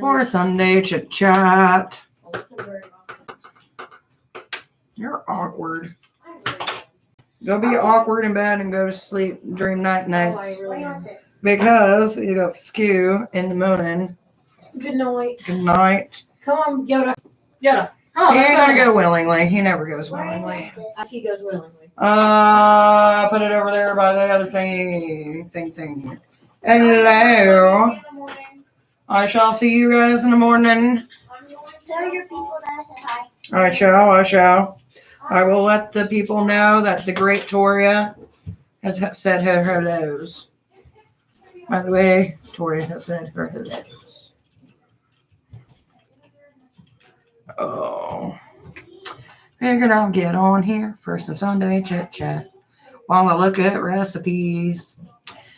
for Sunday chit chat. Oh, You're awkward. Go be awkward in bed and go to sleep. Dream nights. Because you got skew in the morning. Good night. Good night. Come on, Yoda. Yoda. Oh, He ain't gonna go willingly. He never goes willingly. As he goes willingly. Put it over there by the other thing. Hello. I shall see you guys in the morning. Tell your people that I said hi. I shall. I will let the people know that the great Toria has said her hellos. By the way, Toria has said her hellos. Oh. Figured I'll get on here for some Sunday chit chat while I look at recipes.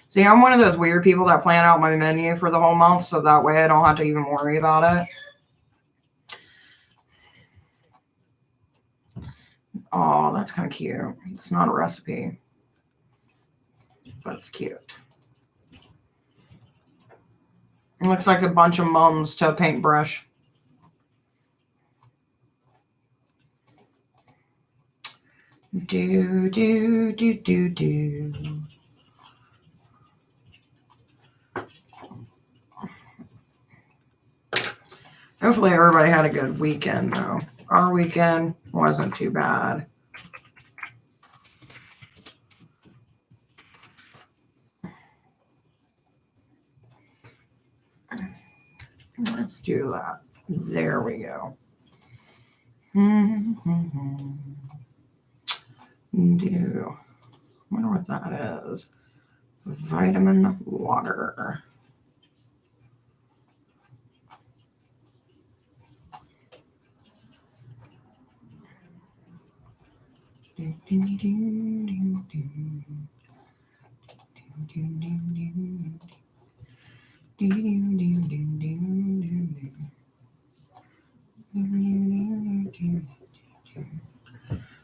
See, I'm one of those weird people that plan out my menu for the whole month so that way I don't have to even worry about it. Oh, that's kind of cute. It's not a recipe, but it's cute. It looks like a bunch of mums to a paintbrush. Do. Hopefully everybody had a good weekend, though. Our weekend wasn't too bad. Let's do that. There we go. Do. I wonder what that is. Vitamin water.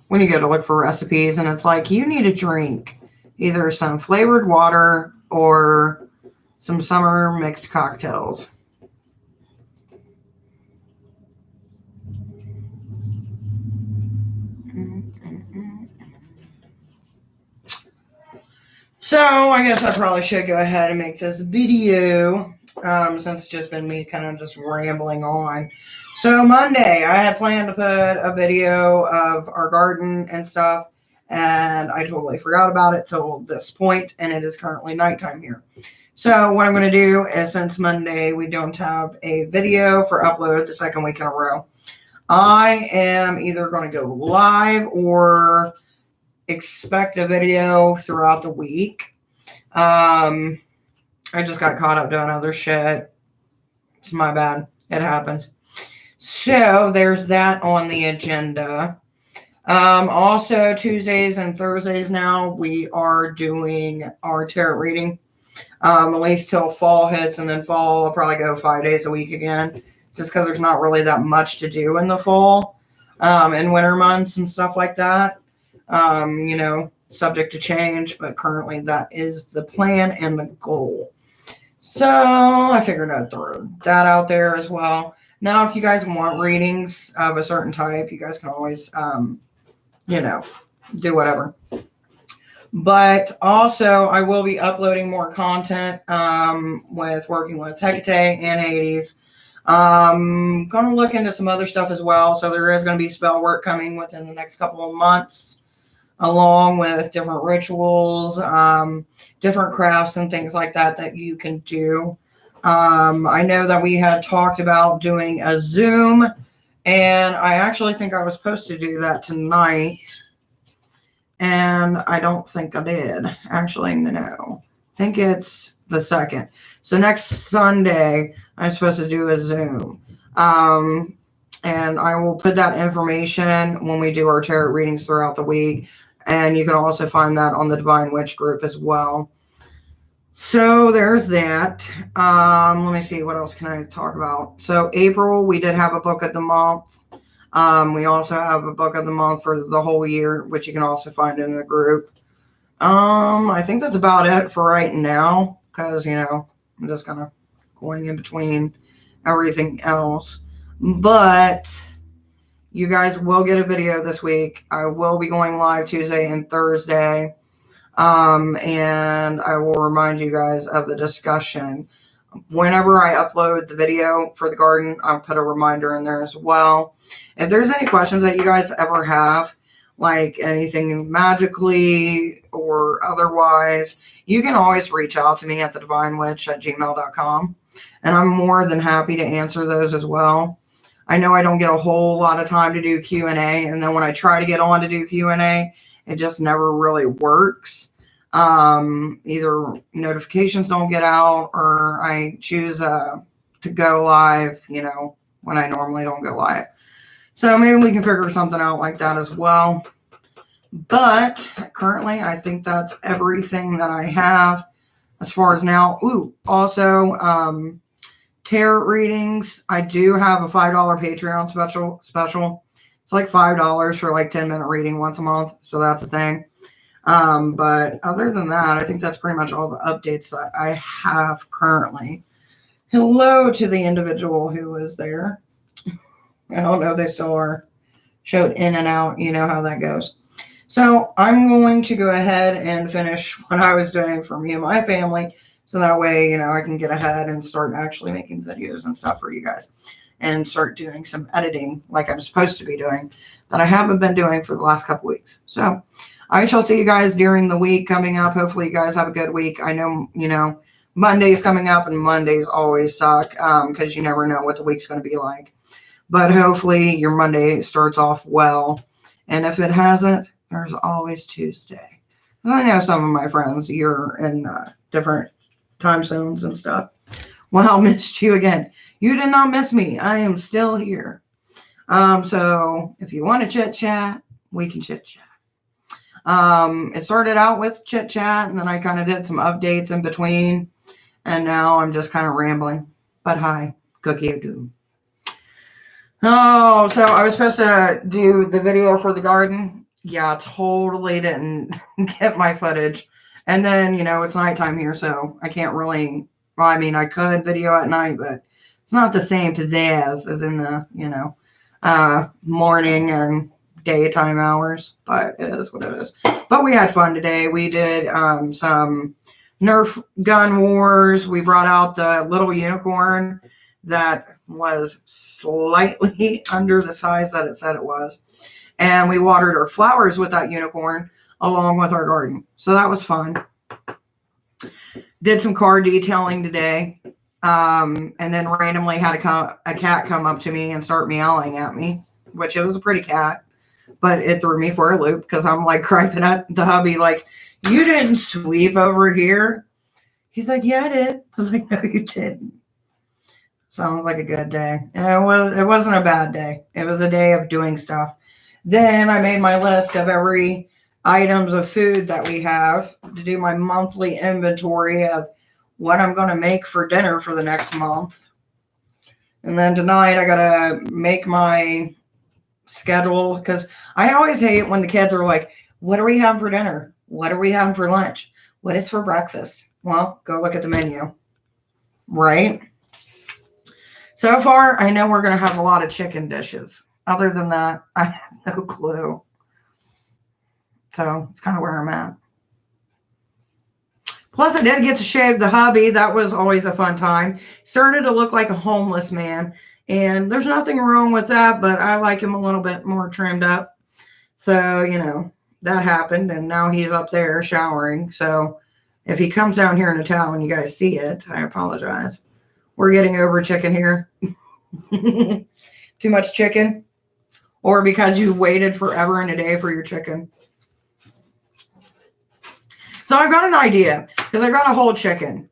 When you go to look for recipes and it's like, you need to drink either some flavored water or some summer mixed cocktails. So I guess I probably should go ahead and make this video since it's just been me kind of just rambling on. So Monday, I had planned to put a video of our garden and stuff, and I totally forgot about it till this point, and it is currently nighttime here. So what I'm going to do is, since Monday we don't have a video for upload the second week in a row, I am either going to go live or expect a video throughout the week. I just got caught up doing other shit. It's my bad. It happens. So there's that on the agenda. Also, Tuesdays and Thursdays now, we are doing our tarot reading, at least till fall hits, and then fall I'll probably go 5 days a week again, just because there's not really that much to do in the fall, and winter months and stuff like that. Subject to change, but currently that is the plan and the goal. So I figured I'd throw that out there as well. Now, if you guys want readings of a certain type, you guys can always, do whatever. But also, I will be uploading more content with working with Hecate and Hades. Going to look into some other stuff as well. So there is going to be spell work coming within the next couple of months, along with different rituals, different crafts and things like that you can do. I know that we had talked about doing a Zoom, and I actually think I was supposed to do that tonight, and I don't think I did. Actually, no. I think it's the 2nd. So next Sunday, I'm supposed to do a Zoom. And I will put that information when we do our tarot readings throughout the week. And you can also find that on the Divine Witch group as well. So there's that. Let me see. What else can I talk about? So April, we did have a book of the month. We also have a book of the month for the whole year, which you can also find in the group. I think that's about it for right now, because, I'm just kind of going in between everything else. But you guys will get a video this week. I will be going live Tuesday and Thursday. And I will remind you guys of the discussion. Whenever I upload the video for the garden, I'll put a reminder in there as well. If there's any questions that you guys ever have, like anything magically or otherwise, you can always reach out to me at thedivinewitch@gmail.com. And I'm more than happy to answer those as well. I know I don't get a whole lot of time to do Q&A. And then when I try to get on to do Q&A, it just never really works. Either notifications don't get out or I choose to go live, when I normally don't go live. So maybe we can figure something out like that as well. But currently, I think that's everything that I have as far as now. Ooh, also, tarot readings. I do have a $5 Patreon special. It's like $5 for like 10-minute reading once a month. So that's a thing. But other than that, I think that's pretty much all the updates that I have currently. Hello to the individual who was there. I don't know if they still are showed in and out. You know how that goes. So I'm going to go ahead and finish what I was doing for me and my family. So that way, I can get ahead and start actually making videos and stuff for you guys and start doing some editing like I'm supposed to be doing that I haven't been doing for the last couple weeks. So I shall see you guys during the week coming up. Hopefully you guys have a good week. I know, Monday's coming up and Mondays always suck because you never know what the week's going to be like. But hopefully your Monday starts off well. And if it hasn't, there's always Tuesday. Because I know some of my friends, you're in different time zones and stuff. Well, missed you again. You did not miss me. I am still here. So if you want to chit chat, we can chit chat. It started out with chit chat and then I kind of did some updates in between. And now I'm just kind of rambling. But hi, Cookie of Doom. Oh, so I was supposed to do the video for the garden. Yeah, totally didn't get my footage. And then, it's nighttime here, so I can't really, I could video at night, but it's not the same pizzazz as in the, morning and daytime hours, but it is what it is. But we had fun today. We did some Nerf gun wars. We brought out the little unicorn that was slightly under the size that it said it was. And we watered our flowers with that unicorn along with our garden. So that was fun. Did some car detailing today. And then randomly had a cat come up to me and start meowing at me, which it was a pretty cat. But it threw me for a loop because I'm like griping at the hubby like, you didn't sweep over here. He's like, yeah, I did. I was like, no, you didn't. Sounds like a good day. And it wasn't a bad day. It was a day of doing stuff. Then I made my list of every items of food that we have to do my monthly inventory of what I'm going to make for dinner for the next month. And then tonight I got to make my schedule because I always hate when the kids are like, what are we having for dinner? What are we having for lunch? What is for breakfast? Well, go look at the menu. Right? So far, I know we're going to have a lot of chicken dishes. Other than that, I have no clue. So it's kind of where I'm at. Plus, I did get to shave the hubby. That was always a fun time. Started to look like a homeless man. And there's nothing wrong with that, but I like him a little bit more trimmed up. So, that happened. And now he's up there showering. So if he comes down here in the towel and you guys see it, I apologize. We're getting over chicken here. Too much chicken? Or because you waited forever and a day for your chicken? So I've got an idea because I got a whole chicken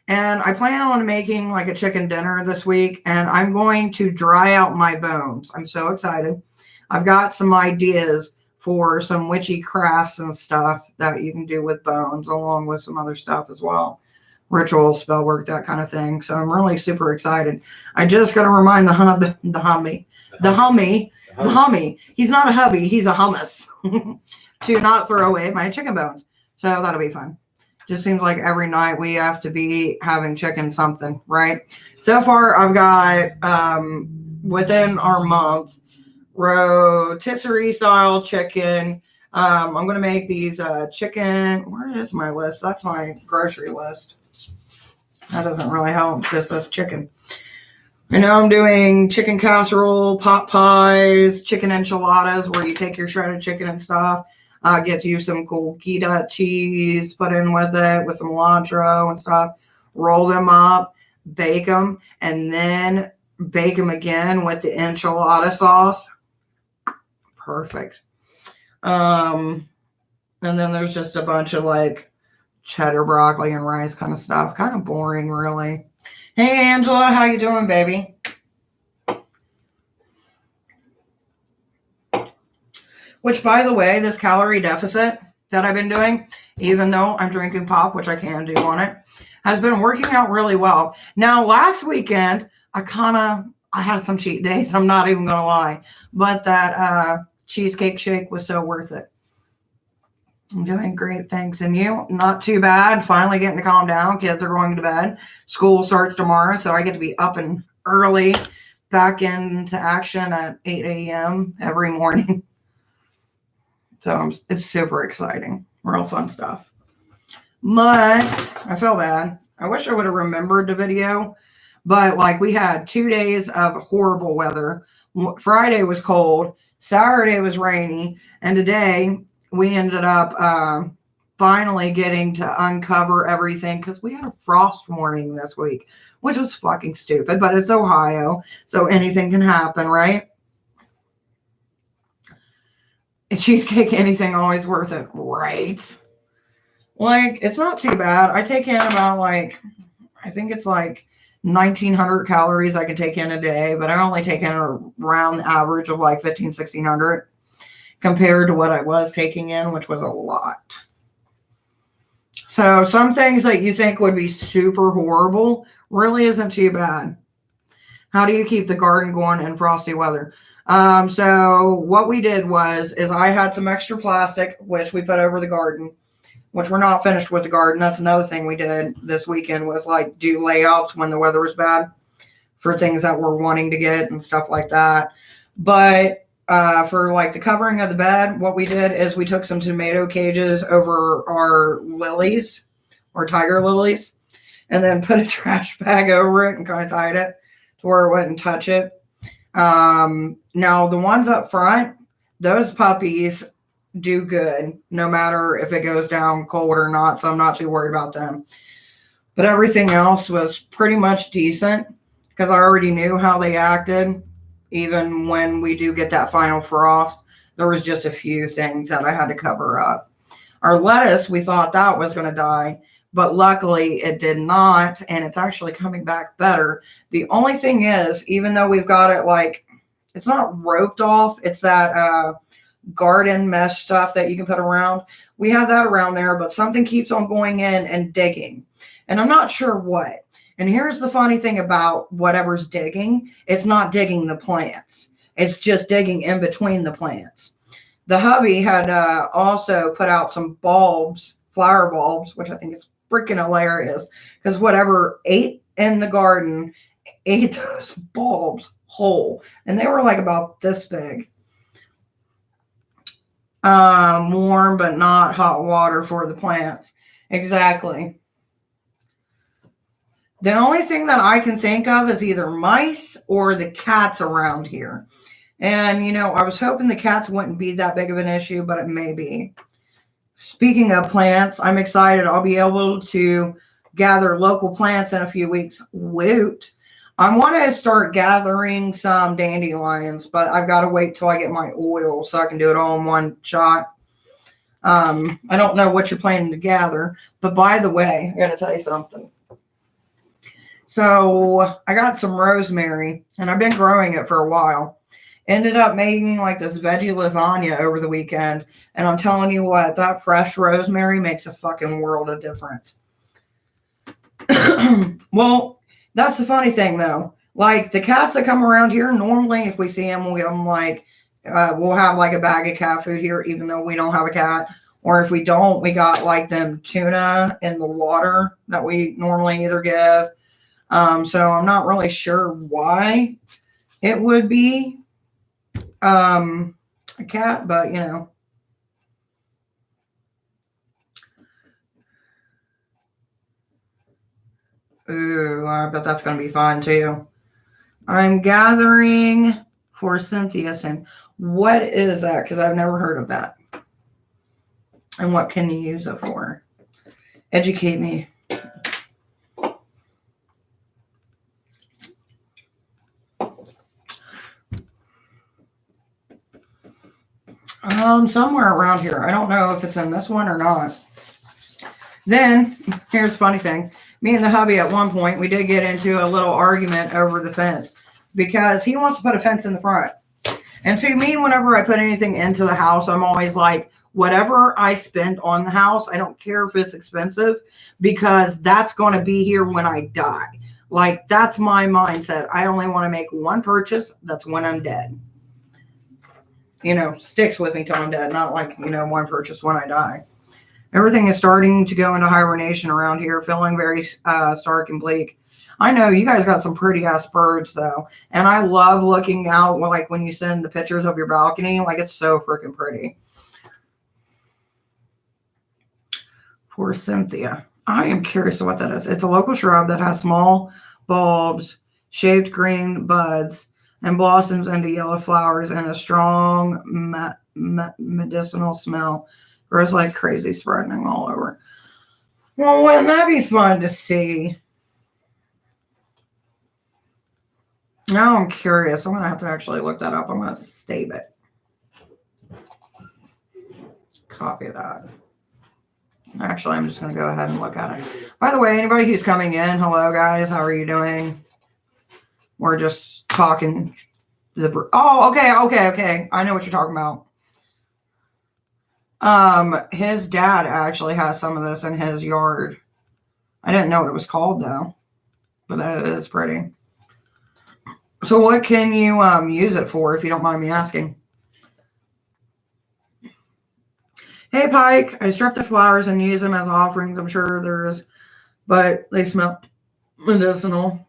and I plan on making like a chicken dinner this week and I'm going to dry out my bones. I'm so excited. I've got some ideas for some witchy crafts and stuff that you can do with bones along with some other stuff as well. Ritual, spell work, that kind of thing. So I'm really super excited. I just got to remind the hummy. He's not a hubby. He's a hummus to not throw away my chicken bones. So that'll be fun. Just seems like every night we have to be having chicken something, right? So far, I've got, within our month, rotisserie style chicken. I'm going to make these chicken. Where is my list? That's my grocery list. That doesn't really help. Just this chicken. I know I'm doing chicken casserole, pot pies, chicken enchiladas, where you take your shredded chicken and stuff. Get you some cool Gouda cheese, put in with it with some cilantro and stuff. Roll them up, bake them, and then bake them again with the enchilada sauce. Perfect. And then there's just a bunch of like cheddar broccoli and rice kind of stuff. Kind of boring, really. Hey, Angela, how you doing, baby? Which, by the way, this calorie deficit that I've been doing, even though I'm drinking pop, which I can do on it, has been working out really well. Now, last weekend, I had some cheat days. I'm not even going to lie. But that cheesecake shake was so worth it. I'm doing great, thanks. And you? Not too bad. Finally getting to calm down. Kids are going to bed. School starts tomorrow, so I get to be up and early, back into action at 8 a.m. every morning. So it's super exciting. Real fun stuff. But I feel bad. I wish I would have remembered the video. But like we had 2 days of horrible weather. Friday was cold. Saturday was rainy. And today we ended up finally getting to uncover everything because we had a frost warning this week, which was fucking stupid. But it's Ohio, so anything can happen, right? A cheesecake, anything, always worth it, right? Like, it's not too bad. I take in about I think it's like 1,900 calories I can take in a day, but I only take in around the average of like 1,500 compared to what I was taking in, which was a lot. So some things that you think would be super horrible really isn't too bad. How do you keep the garden going in frosty weather? So what we did is I had some extra plastic, which we put over the garden, which we're not finished with the garden. That's another thing we did this weekend was like do layouts when the weather was bad for things that we're wanting to get and stuff like that. But for like the covering of the bed, what we did is we took some tomato cages over our lilies or tiger lilies and then put a trash bag over it and kind of tied it to where it wouldn't touch it. Now the ones up front, those puppies do good no matter if it goes down cold or not. So I'm not too worried about them, but everything else was pretty much decent because I already knew how they acted. Even when we do get that final frost, there was just a few things that I had to cover up. Our lettuce, we thought that was going to die, but luckily it did not. And it's actually coming back better. The only thing is, even though we've got it it's not roped off. It's that garden mesh stuff that you can put around. We have that around there, but something keeps on going in and digging. And I'm not sure what. And here's the funny thing about whatever's digging. It's not digging the plants. It's just digging in between the plants. The hubby had also put out some bulbs, flower bulbs, which I think is freaking hilarious because whatever ate in the garden ate those bulbs whole. And they were like about this big. Warm, but not hot water for the plants. Exactly. The only thing that I can think of is either mice or the cats around here. And, I was hoping the cats wouldn't be that big of an issue, but it may be. Speaking of plants, I'm excited. I'll be able to gather local plants in a few weeks. Woot. I want to start gathering some dandelions, but I've got to wait till I get my oil so I can do it all in one shot. I don't know what you're planning to gather, but by the way, I got to tell you something. So I got some rosemary, and I've been growing it for a while. Ended up making like this veggie lasagna over the weekend, and I'm telling you what, that fresh rosemary makes a fucking world of difference. Well, that's the funny thing, though. Like, the cats that come around here, normally if we see them, we'll give them we'll have like a bag of cat food here, even though we don't have a cat. Or if we don't, we got like them tuna in the water that we normally either give. So I'm not really sure why it would be a cat, but you know. Ooh, I bet that's going to be fun too. I'm gathering for Cynthia soon. What is that? Because I've never heard of that. And what can you use it for? Educate me. Somewhere around here. I don't know if it's in this one or not. Then, here's the funny thing. Me and the hubby at one point, we did get into a little argument over the fence because he wants to put a fence in the front. And see, me, whenever I put anything into the house, I'm always like, whatever I spend on the house, I don't care if it's expensive because that's going to be here when I die. Like, that's my mindset. I only want to make one purchase. That's when I'm dead. You know, sticks with me till I'm dead. Not like, you know, one purchase when I die. Everything is starting to go into hibernation around here, feeling very stark and bleak. I know you guys got some pretty ass birds though. And I love looking out, like when you send the pictures of your balcony, like it's so freaking pretty. Poor Cynthia. I am curious what that is. It's a local shrub that has small bulbs, shaped green buds, and blossoms into yellow flowers and a strong medicinal smell. Grows like crazy, spreading all over. Well, wouldn't that be fun to see? Now I'm curious. I'm going to have to actually look that up. I'm going to save it. Copy that. Actually, I'm just going to go ahead and look at it. By the way, anybody who's coming in, hello, guys. How are you doing? We're just talking. Oh, okay. I know what you're talking about. His dad actually has some of this in his yard. I didn't know what it was called, though. But that is pretty. So what can you use it for, if you don't mind me asking? Hey, Pike, I strip the flowers and use them as offerings. I'm sure there is, but they smell medicinal.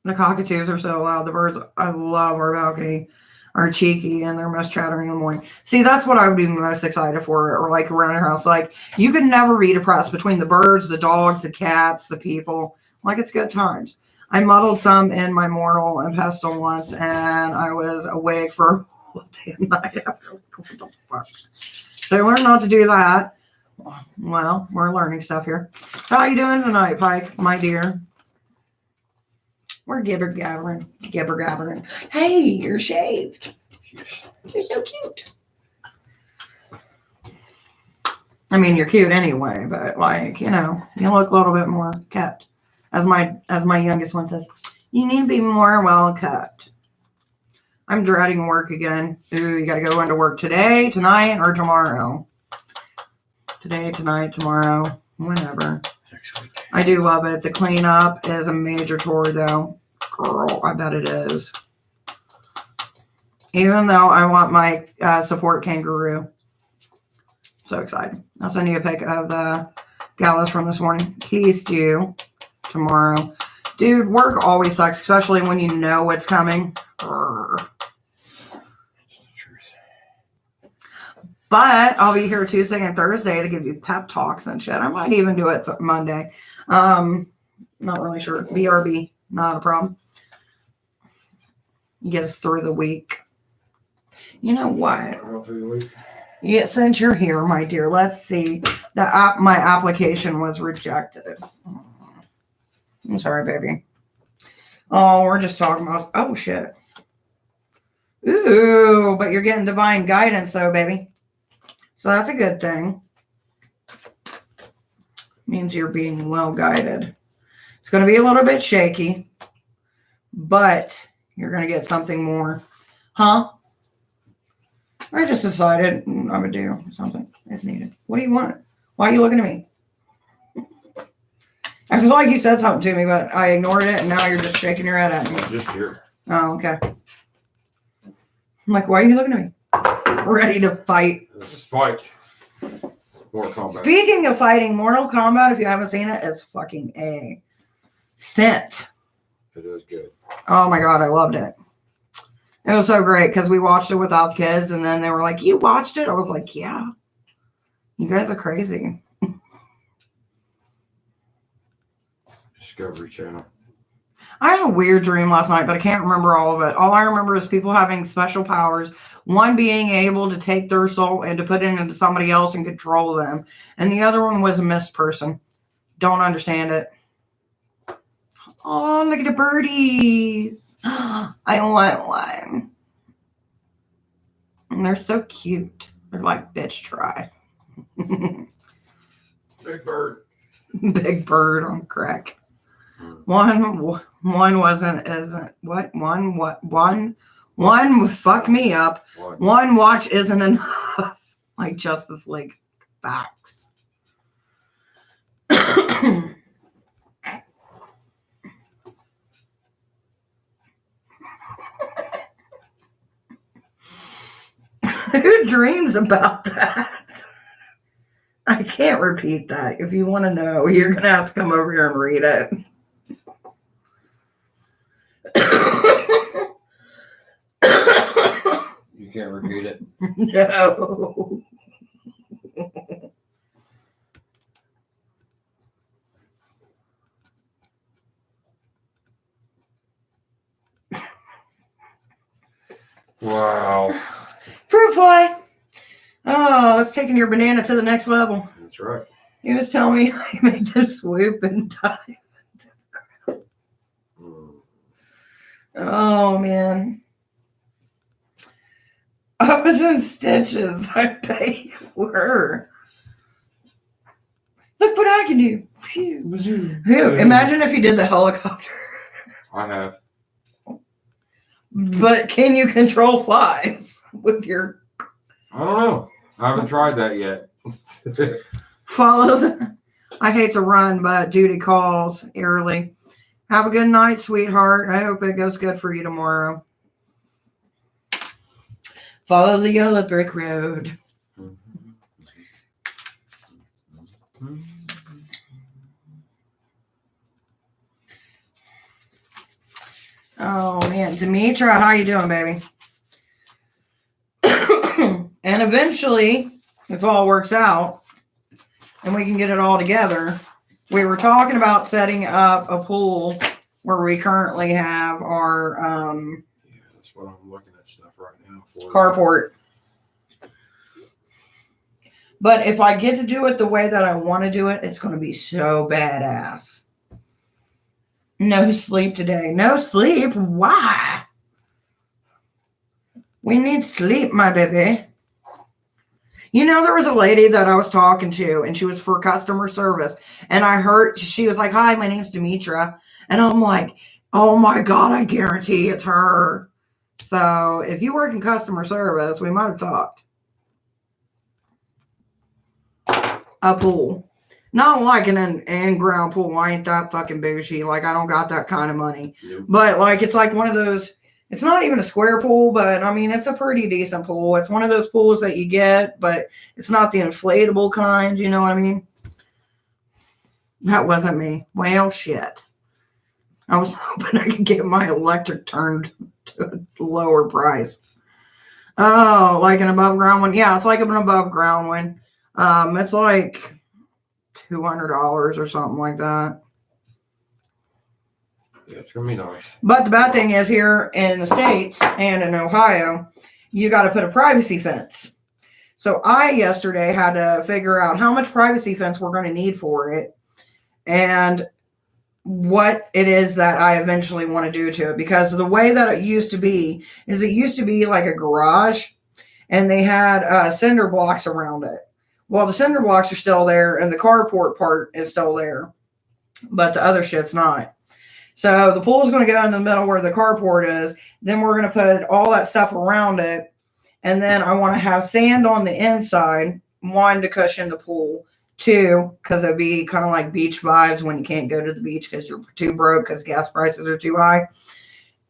The cockatoos are so loud. The birds, I love our balcony, are cheeky and they're most chattering in the morning. See, that's what I would be most excited for, or like around your house. Like, you could never be depressed between the birds, the dogs, the cats, the people. Like, it's good times. I muddled some in my mortal and pestle once, and I was awake for a whole day and night after. What the fuck? So I learned not to do that. Well, we're learning stuff here. How you doing tonight, Pike, my dear? We're gibber-gabbering. Hey, you're shaved. You're so cute. I mean, you're cute anyway, but like, you know, you look a little bit more kept. As my youngest one says, you need to be more well kept. I'm dreading work again. Ooh, you got to go into work today, tonight, or tomorrow. Today, tonight, tomorrow, whenever. Next week. I do love it. The cleanup is a major chore, though. Girl, I bet it is. Even though I want my support kangaroo. So excited. I'll send you a pic of the galas from this morning. He's due tomorrow. Dude, work always sucks, especially when you know what's coming. But I'll be here Tuesday and Thursday to give you pep talks and shit. I might even do it Monday. Not really sure. BRB, not a problem. Get us through the week. You know what? Yeah, since you're here, my dear, let's see. My application was rejected. I'm sorry, baby. Oh, we're just talking about. Oh shit. Ooh, but you're getting divine guidance, though, baby. So that's a good thing. Means you're being well guided. It's going to be a little bit shaky, but you're going to get something more. Huh? I just decided I would do something as needed. What do you want? Why are you looking at me? I feel like you said something to me, but I ignored it, and now you're just shaking your head at me. Just here. Oh, okay. I'm like, why are you looking at me? We're ready to fight. Let's fight. Mortal Kombat. Speaking of fighting, Mortal Kombat, if you haven't seen it, it's fucking a scent. It is good. Oh my god, I loved it. It was so great because we watched it without the kids, and then they were like, "You watched it?" I was like, "Yeah." You guys are crazy. Discovery Channel. I had a weird dream last night, but I can't remember all of it. All I remember is people having special powers. One being able to take their soul and to put it into somebody else and control them. And the other one was a mist person. Don't understand it. Oh, look at the birdies. I want one. And they're so cute. They're like, bitch, try. Big Bird. Big bird on crack. One fuck me up. One watch isn't enough. Like Justice League facts. Who dreams about that? I can't repeat that. If you want to know, you're going to have to come over here and read it. You can't repeat it? No. Wow. Fruit fly. Oh, that's taking your banana to the next level. That's right. He was telling me I made them swoop and dive. Oh, man. I was in stitches. I bet you were. Look what I can do. Phew. Phew. Imagine if you did the helicopter. I have. But can you control flies with your... I don't know. I haven't tried that yet. Follow the... I hate to run, but duty calls early. Have a good night, sweetheart. I hope it goes good for you tomorrow. Follow the yellow brick road. Oh, man. Demetra, how you doing, baby? And eventually, if all works out, and we can get it all together, we were talking about setting up a pool where we currently have our Yeah, that's what I'm looking at stuff right now for. carport. But if I get to do it the way that I want to do it, it's going to be so badass. No sleep today. No sleep? Why? We need sleep, my baby. You know, there was a lady that I was talking to, and she was for customer service. And I heard, she was like, "Hi, my name's Demetra." And I'm like, oh my God, I guarantee it's her. So if you work in customer service, we might have talked. A pool. Not like an in-ground pool. I ain't that fucking bougie. Like, I don't got that kind of money. Yep. But, like, it's like one of those, it's not even a square pool, but, I mean, it's a pretty decent pool. It's one of those pools that you get, but it's not the inflatable kind. You know what I mean? That wasn't me. Well, shit. I was hoping I could get my electric turned to a lower price. Oh, like an above ground one? Yeah, it's like an above ground one. It's like $200 or something like that. Yeah, it's gonna be nice. But the bad thing is here in the States and in Ohio, you got to put a privacy fence. So I yesterday had to figure out how much privacy fence we're going to need for it and what it is that I eventually want to do to it. Because the way that it used to be is it used to be like a garage and they had cinder blocks around it. Well, the cinder blocks are still there and the carport part is still there, but the other shit's not. So the pool is going to go in the middle where the carport is. Then we're going to put all that stuff around it. And then I want to have sand on the inside, one, to cushion the pool, two, because it'd be kind of like beach vibes when you can't go to the beach because you're too broke because gas prices are too high.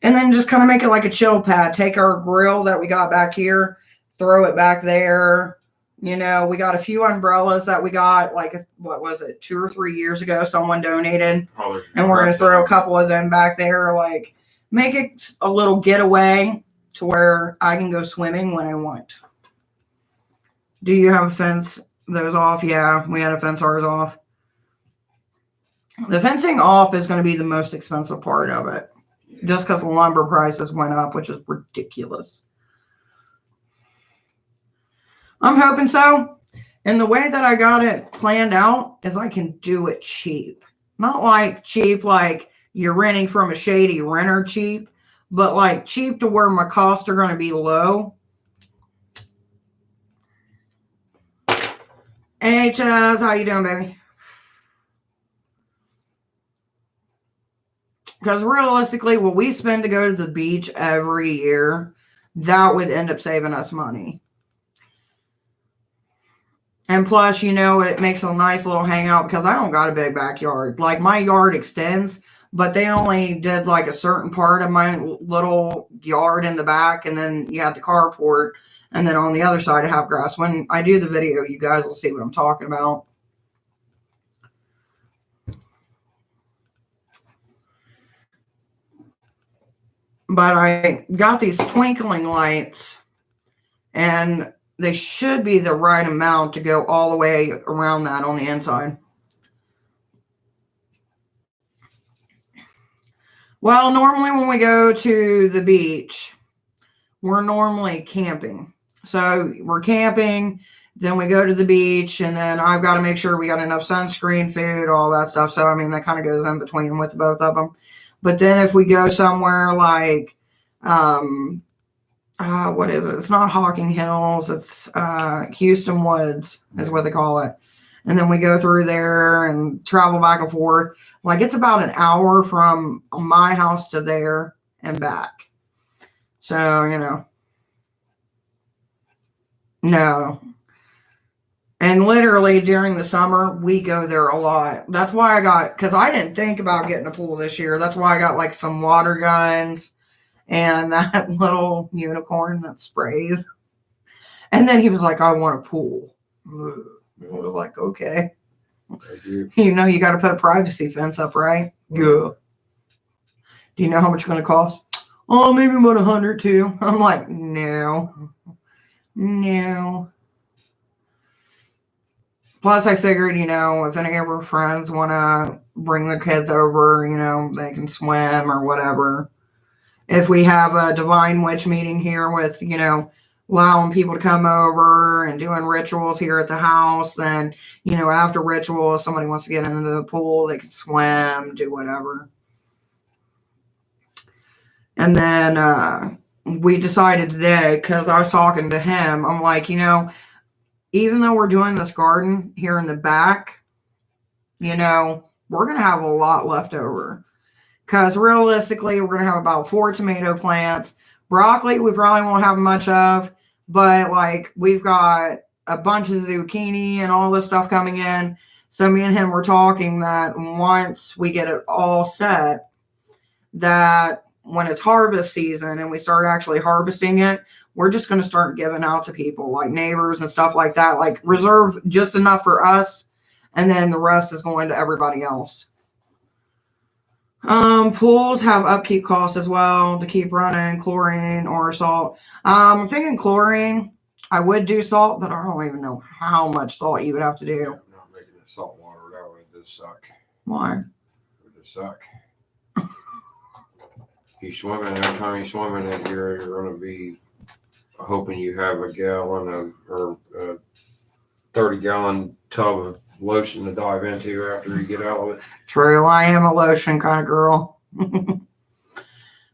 And then just kind of make it like a chill pad. Take our grill that we got back here, throw it back there, You know, we got a few umbrellas that we got, like, what was it, 2 or 3 years ago, someone donated. Oh, there's And we're going to crap throw a ton. couple of them back there, like, make it a little getaway to where I can go swimming when I want. Do you have a fence those off? Yeah, we had to fence ours off. The fencing off is going to be the most expensive part of it, just because the lumber prices went up, which is ridiculous. I'm hoping so. And the way that I got it planned out is I can do it cheap. Not like cheap, like you're renting from a shady renter cheap, but like cheap to where my costs are going to be low. Hey, Chaz, how you doing, baby? Because realistically, what we spend to go to the beach every year, that would end up saving us money. And plus, you know, it makes a nice little hangout because I don't got a big backyard. Like, my yard extends, but they only did like a certain part of my little yard in the back, and then you have the carport, and then on the other side I have grass. When I do the video, you guys will see what I'm talking about. But I got these twinkling lights, and they should be the right amount to go all the way around that on the inside. Well, normally when we go to the beach, we're normally camping. So we're camping, then we go to the beach, and then I've got to make sure we got enough sunscreen, food, all that stuff. So, I mean, that kind of goes in between with both of them. But then if we go somewhere like, what is it? It's not Hocking Hills. It's Houston Woods is what they call it. And then we go through there and travel back and forth. Like, it's about an hour from my house to there and back. So, you know. No. And literally during the summer, we go there a lot. That's why because I didn't think about getting a pool this year. That's why I got like some water guns and that little unicorn that sprays. And then he was like, I want a pool. I was like, okay. You know, you got to put a privacy fence up, right? Yeah. Do you know how much it's going to cost? Oh, maybe about $100 too. I'm like, no. Plus, I figured, you know, if any of our friends want to bring their kids over, you know, they can swim or whatever. If we have a Divine Witch meeting here with, you know, allowing people to come over and doing rituals here at the house, then, you know, after ritual, if somebody wants to get into the pool, they can swim, do whatever. And then we decided today, because I was talking to him, I'm like, you know, even though we're doing this garden here in the back, you know, we're going to have a lot left over. Because realistically, we're going to have about 4 tomato plants. Broccoli, we probably won't have much of. But, like, we've got a bunch of zucchini and all this stuff coming in. So me and him were talking that once we get it all set, that when it's harvest season and we start actually harvesting it, we're just going to start giving out to people, like neighbors and stuff like that. Like, reserve just enough for us, and then the rest is going to everybody else. Pools have upkeep costs as well to keep running, chlorine or salt. I'm thinking chlorine. I would do salt, but I don't even know how much salt you would have to do. I'm not making it salt water. That would just suck. Why? It would just suck. You swimming, every time you swim in it, you're going to be hoping you have a gallon or a 30-gallon tub of lotion to dive into after you get out of it. True, I am a lotion kind of girl.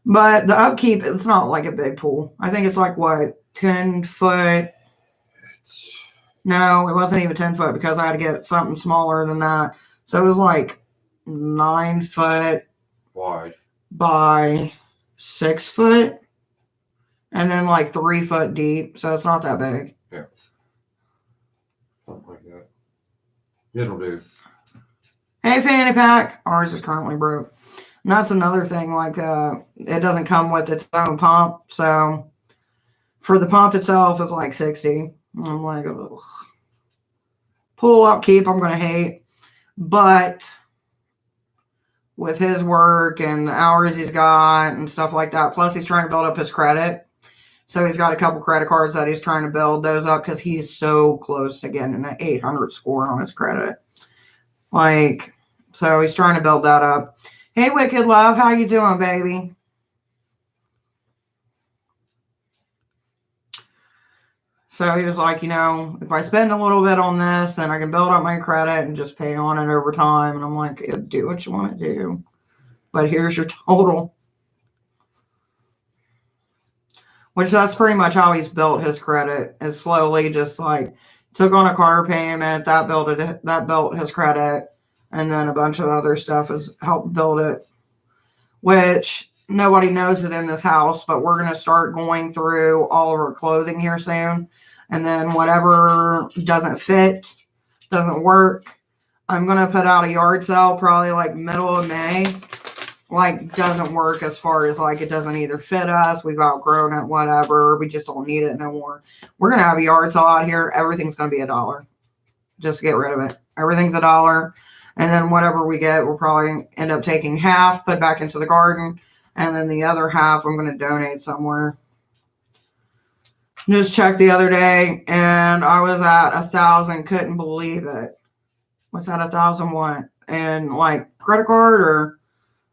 But the upkeep, it's not like a big pool. I think it's like, what, 10 foot? No, it wasn't even 10 foot because I had to get something smaller than that. So it was like 9 foot Wide by 6 foot. And then like 3 foot deep. So it's not that big. Yeah. Something like that. It'll do. Hey, fanny pack. Ours is currently broke. And that's another thing. Like, it doesn't come with its own pump. So for the pump itself, it's like $60. I'm like, ugh. Pool upkeep, I'm going to hate. But with his work and the hours he's got and stuff like that, plus he's trying to build up his credit. So he's got a couple credit cards that he's trying to build those up because he's so close to getting an 800 score on his credit. Like, so he's trying to build that up. Hey, Wicked Love, how you doing, baby? So he was like, if I spend a little bit on this, then I can build up my credit and just pay on it over time. And I'm like, do what you want to do. But here's your total. Which that's pretty much how he's built his credit. Is slowly just like took on a car payment, that built his credit. And then a bunch of other stuff has helped build it. Which nobody knows it in this house, but we're going to start going through all of our clothing here soon. And then whatever doesn't fit, doesn't work, I'm going to put out a yard sale probably like middle of May. Like, doesn't work as far as like it doesn't either fit us, we've outgrown it, whatever, we just don't need it no more. We're going to have a yard sale out here. Everything's going to be $1. Just get rid of it. Everything's $1. And then whatever we get, we'll probably end up taking half, put back into the garden. And then the other half, I'm going to donate somewhere. Just checked the other day, and I was at 1,000. Couldn't believe it. What's that? 1,000 what? And like credit card or?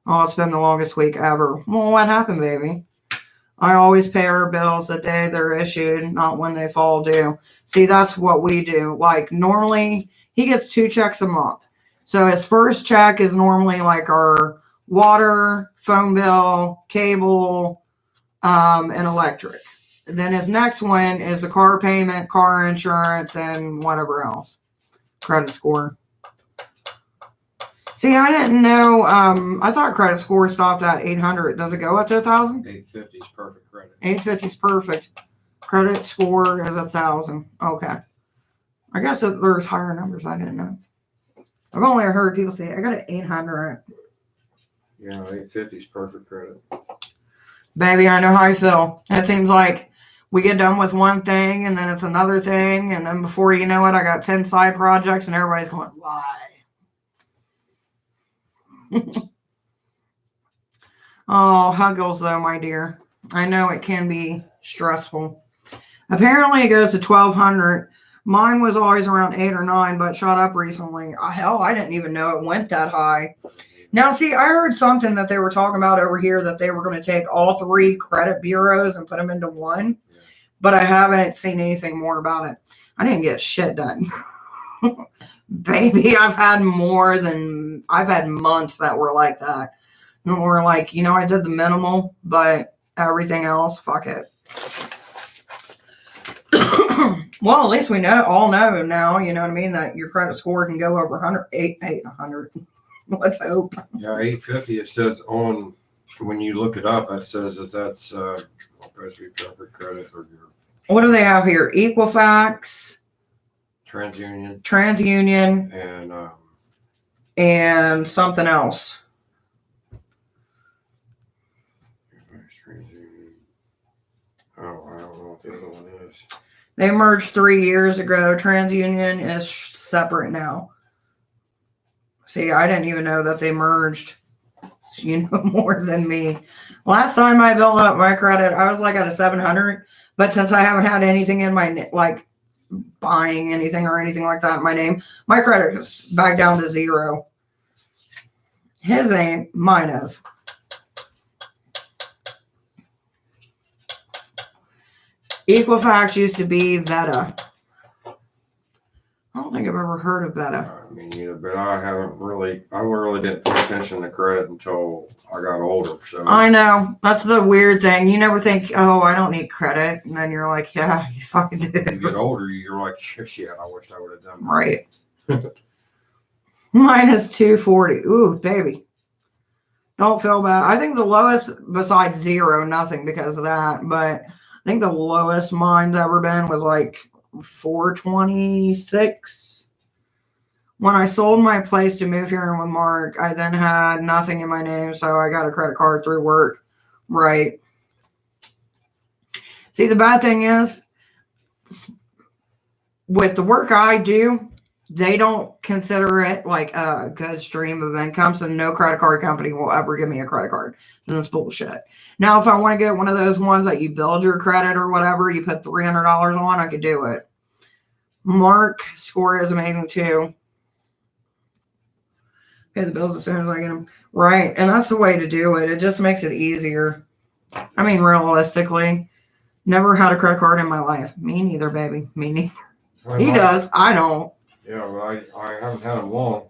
Oh, it's been the longest week ever. Well, what happened, baby? I always pay our bills the day they're issued, not when they fall due. See, that's what we do. Like normally, he gets 2 checks a month. So his first check is normally like our water, phone bill, cable, and electric. Then his next one is the car payment, car insurance, and whatever else. Credit score. See, I didn't know. I thought credit score stopped at 800. Does it go up to 1,000? 850 is perfect credit. 850 is perfect. Credit score is 1,000. Okay. I guess there's higher numbers. I didn't know. I've only heard people say, I got an 800. Yeah, 850 is perfect credit. Baby, I know how I feel. It seems like we get done with one thing and then it's another thing. And then before you know it, I got 10 side projects and everybody's going, why? Oh, huggles though, my dear. I know it can be stressful. Apparently it goes to 1,200. Mine was always around 8 or 9, but shot up recently. Hell, I didn't even know it went that high. Now, see, I heard something that they were talking about over here that they were going to take all 3 credit bureaus and put them into one, but I haven't seen anything more about it. I didn't get shit done. Baby, I've had months that were like that. And we're like, I did the minimal, but everything else, fuck it. Well, at least we all know now, you know what I mean, that your credit score can go over 100. Let's hope. Yeah, 850, it says when you look it up, it says that's supposed to be perfect credit or your. What do they have here? Equifax. TransUnion. And something else. Oh, I don't know what the other one is. They merged 3 years ago. TransUnion is separate now. See, I didn't even know that they merged. You know more than me. Last time I built up my credit, I was like at a 700. But since I haven't had anything in my, like, buying anything or anything like that in my name, my credit is back down to 0. His ain't, mine is. Equifax used to be Veta. I don't think I've ever heard of Veta. I mean, either, but I really didn't pay attention to credit until I got older. So I know. That's the weird thing. You never think, oh, I don't need credit. And then you're like, yeah, you fucking do. you get older, you're like, shit, I wish I would have done that. Right. Mine is 240. Ooh, baby. Don't feel bad. I think the lowest, besides 0, nothing because of that. But I think the lowest mine's ever been was like 426. When I sold my place to move here in with Mark, I then had nothing in my name, so I got a credit card through work. Right. See, the bad thing is, with the work I do, they don't consider it like a good stream of income. So no credit card company will ever give me a credit card. And that's bullshit. Now, if I want to get one of those ones that you build your credit or whatever, you put $300 on, I could do it. Mark score is amazing too. Pay the bills as soon as I get them. Right. And that's the way to do it. It just makes it easier. I mean, realistically, never had a credit card in my life. Me neither, baby. Me neither. He does. I don't. Yeah, well, I haven't had them long.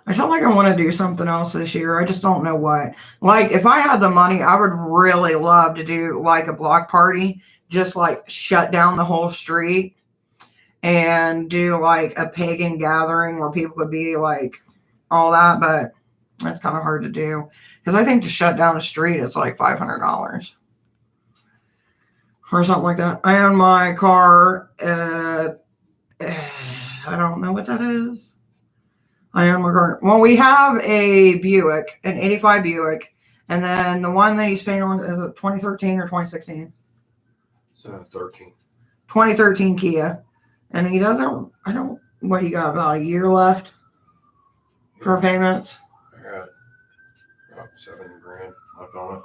I feel like I want to do something else this year. I just don't know what. Like, if I had the money, I would really love to do like a block party, just like shut down the whole street and do like a pagan gathering where people could be like all that. But that's kind of hard to do because I think to shut down a street, it's like $500 or something like that. I own my car. I don't know what that is. I own my car. Well, we have a Buick, an 85 Buick. And then the one that he's paying on is a 2013 or 2016? So 13. 2013 Kia. And he doesn't, what do you got, about a year left for payments? I got about $7,000 left on it.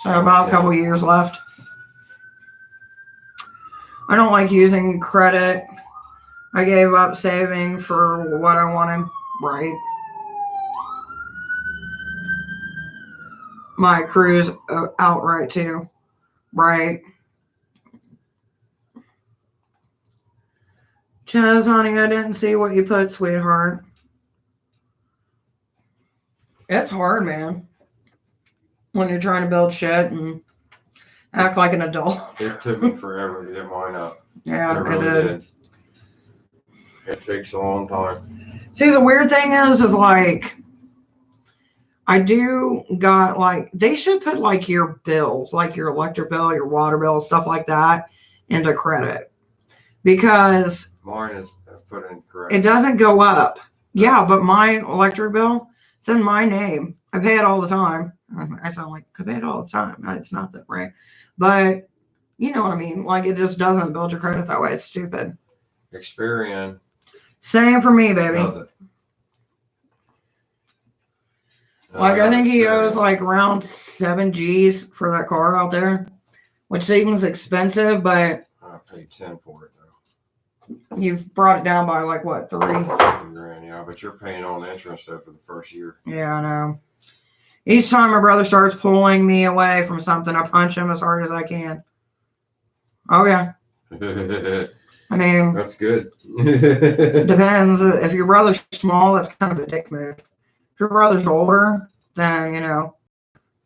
So about a couple years left. I don't like using credit. I gave up saving for what I wanted. Right. My cruise outright too. Right. Chaz, honey, I didn't see what you put, sweetheart. It's hard, man. When you're trying to build shit and act like an adult. It took me forever to get mine up. Yeah, It really did. It takes a long time. See, the weird thing is like, I do got like, they should put like your bills, like your electric bill, your water bill, stuff like that into credit. Because mine is put in correct. It doesn't go up. Yeah, but my electric bill, it's in my name. I pay it all the time. I sound like I pay it all the time. It's not that right. But you know what I mean? Like it just doesn't build your credit that way. It's stupid. Experian. Same for me, baby. Does it? Like I think he owes like around 7 G's for that car out there, which seems expensive, but I paid 10 for it though. You've brought it down by like what, 3? $3,000, yeah, but you're paying all the interest though for the first year. Yeah, I know. Each time my brother starts pulling me away from something, I punch him as hard as I can. Oh yeah. I mean, that's good. Depends. If your brother's small, that's kind of a dick move. If your brother's older, then, you know,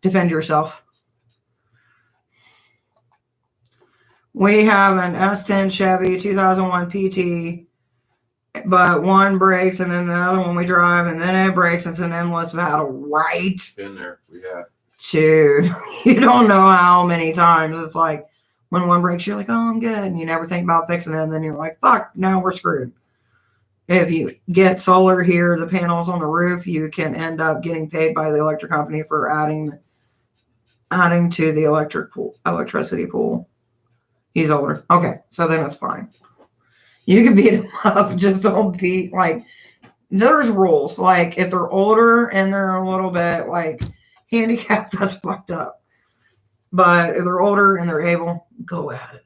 defend yourself. We have an S10 Chevy 2001 PT, but one breaks and then the other one we drive and then it breaks. It's an endless battle, right? Been there. We have. Dude, you don't know how many times it's like when one breaks, you're like, oh, I'm good. And you never think about fixing it. And then you're like, fuck, now we're screwed. If you get solar here, the panels on the roof, you can end up getting paid by the electric company for adding to the electricity pool. He's older. Okay, so then it's fine. You can beat him up. Just don't beat, like, there's rules. Like, if they're older and they're a little bit, like, handicapped, that's fucked up. But if they're older and they're able, go at it.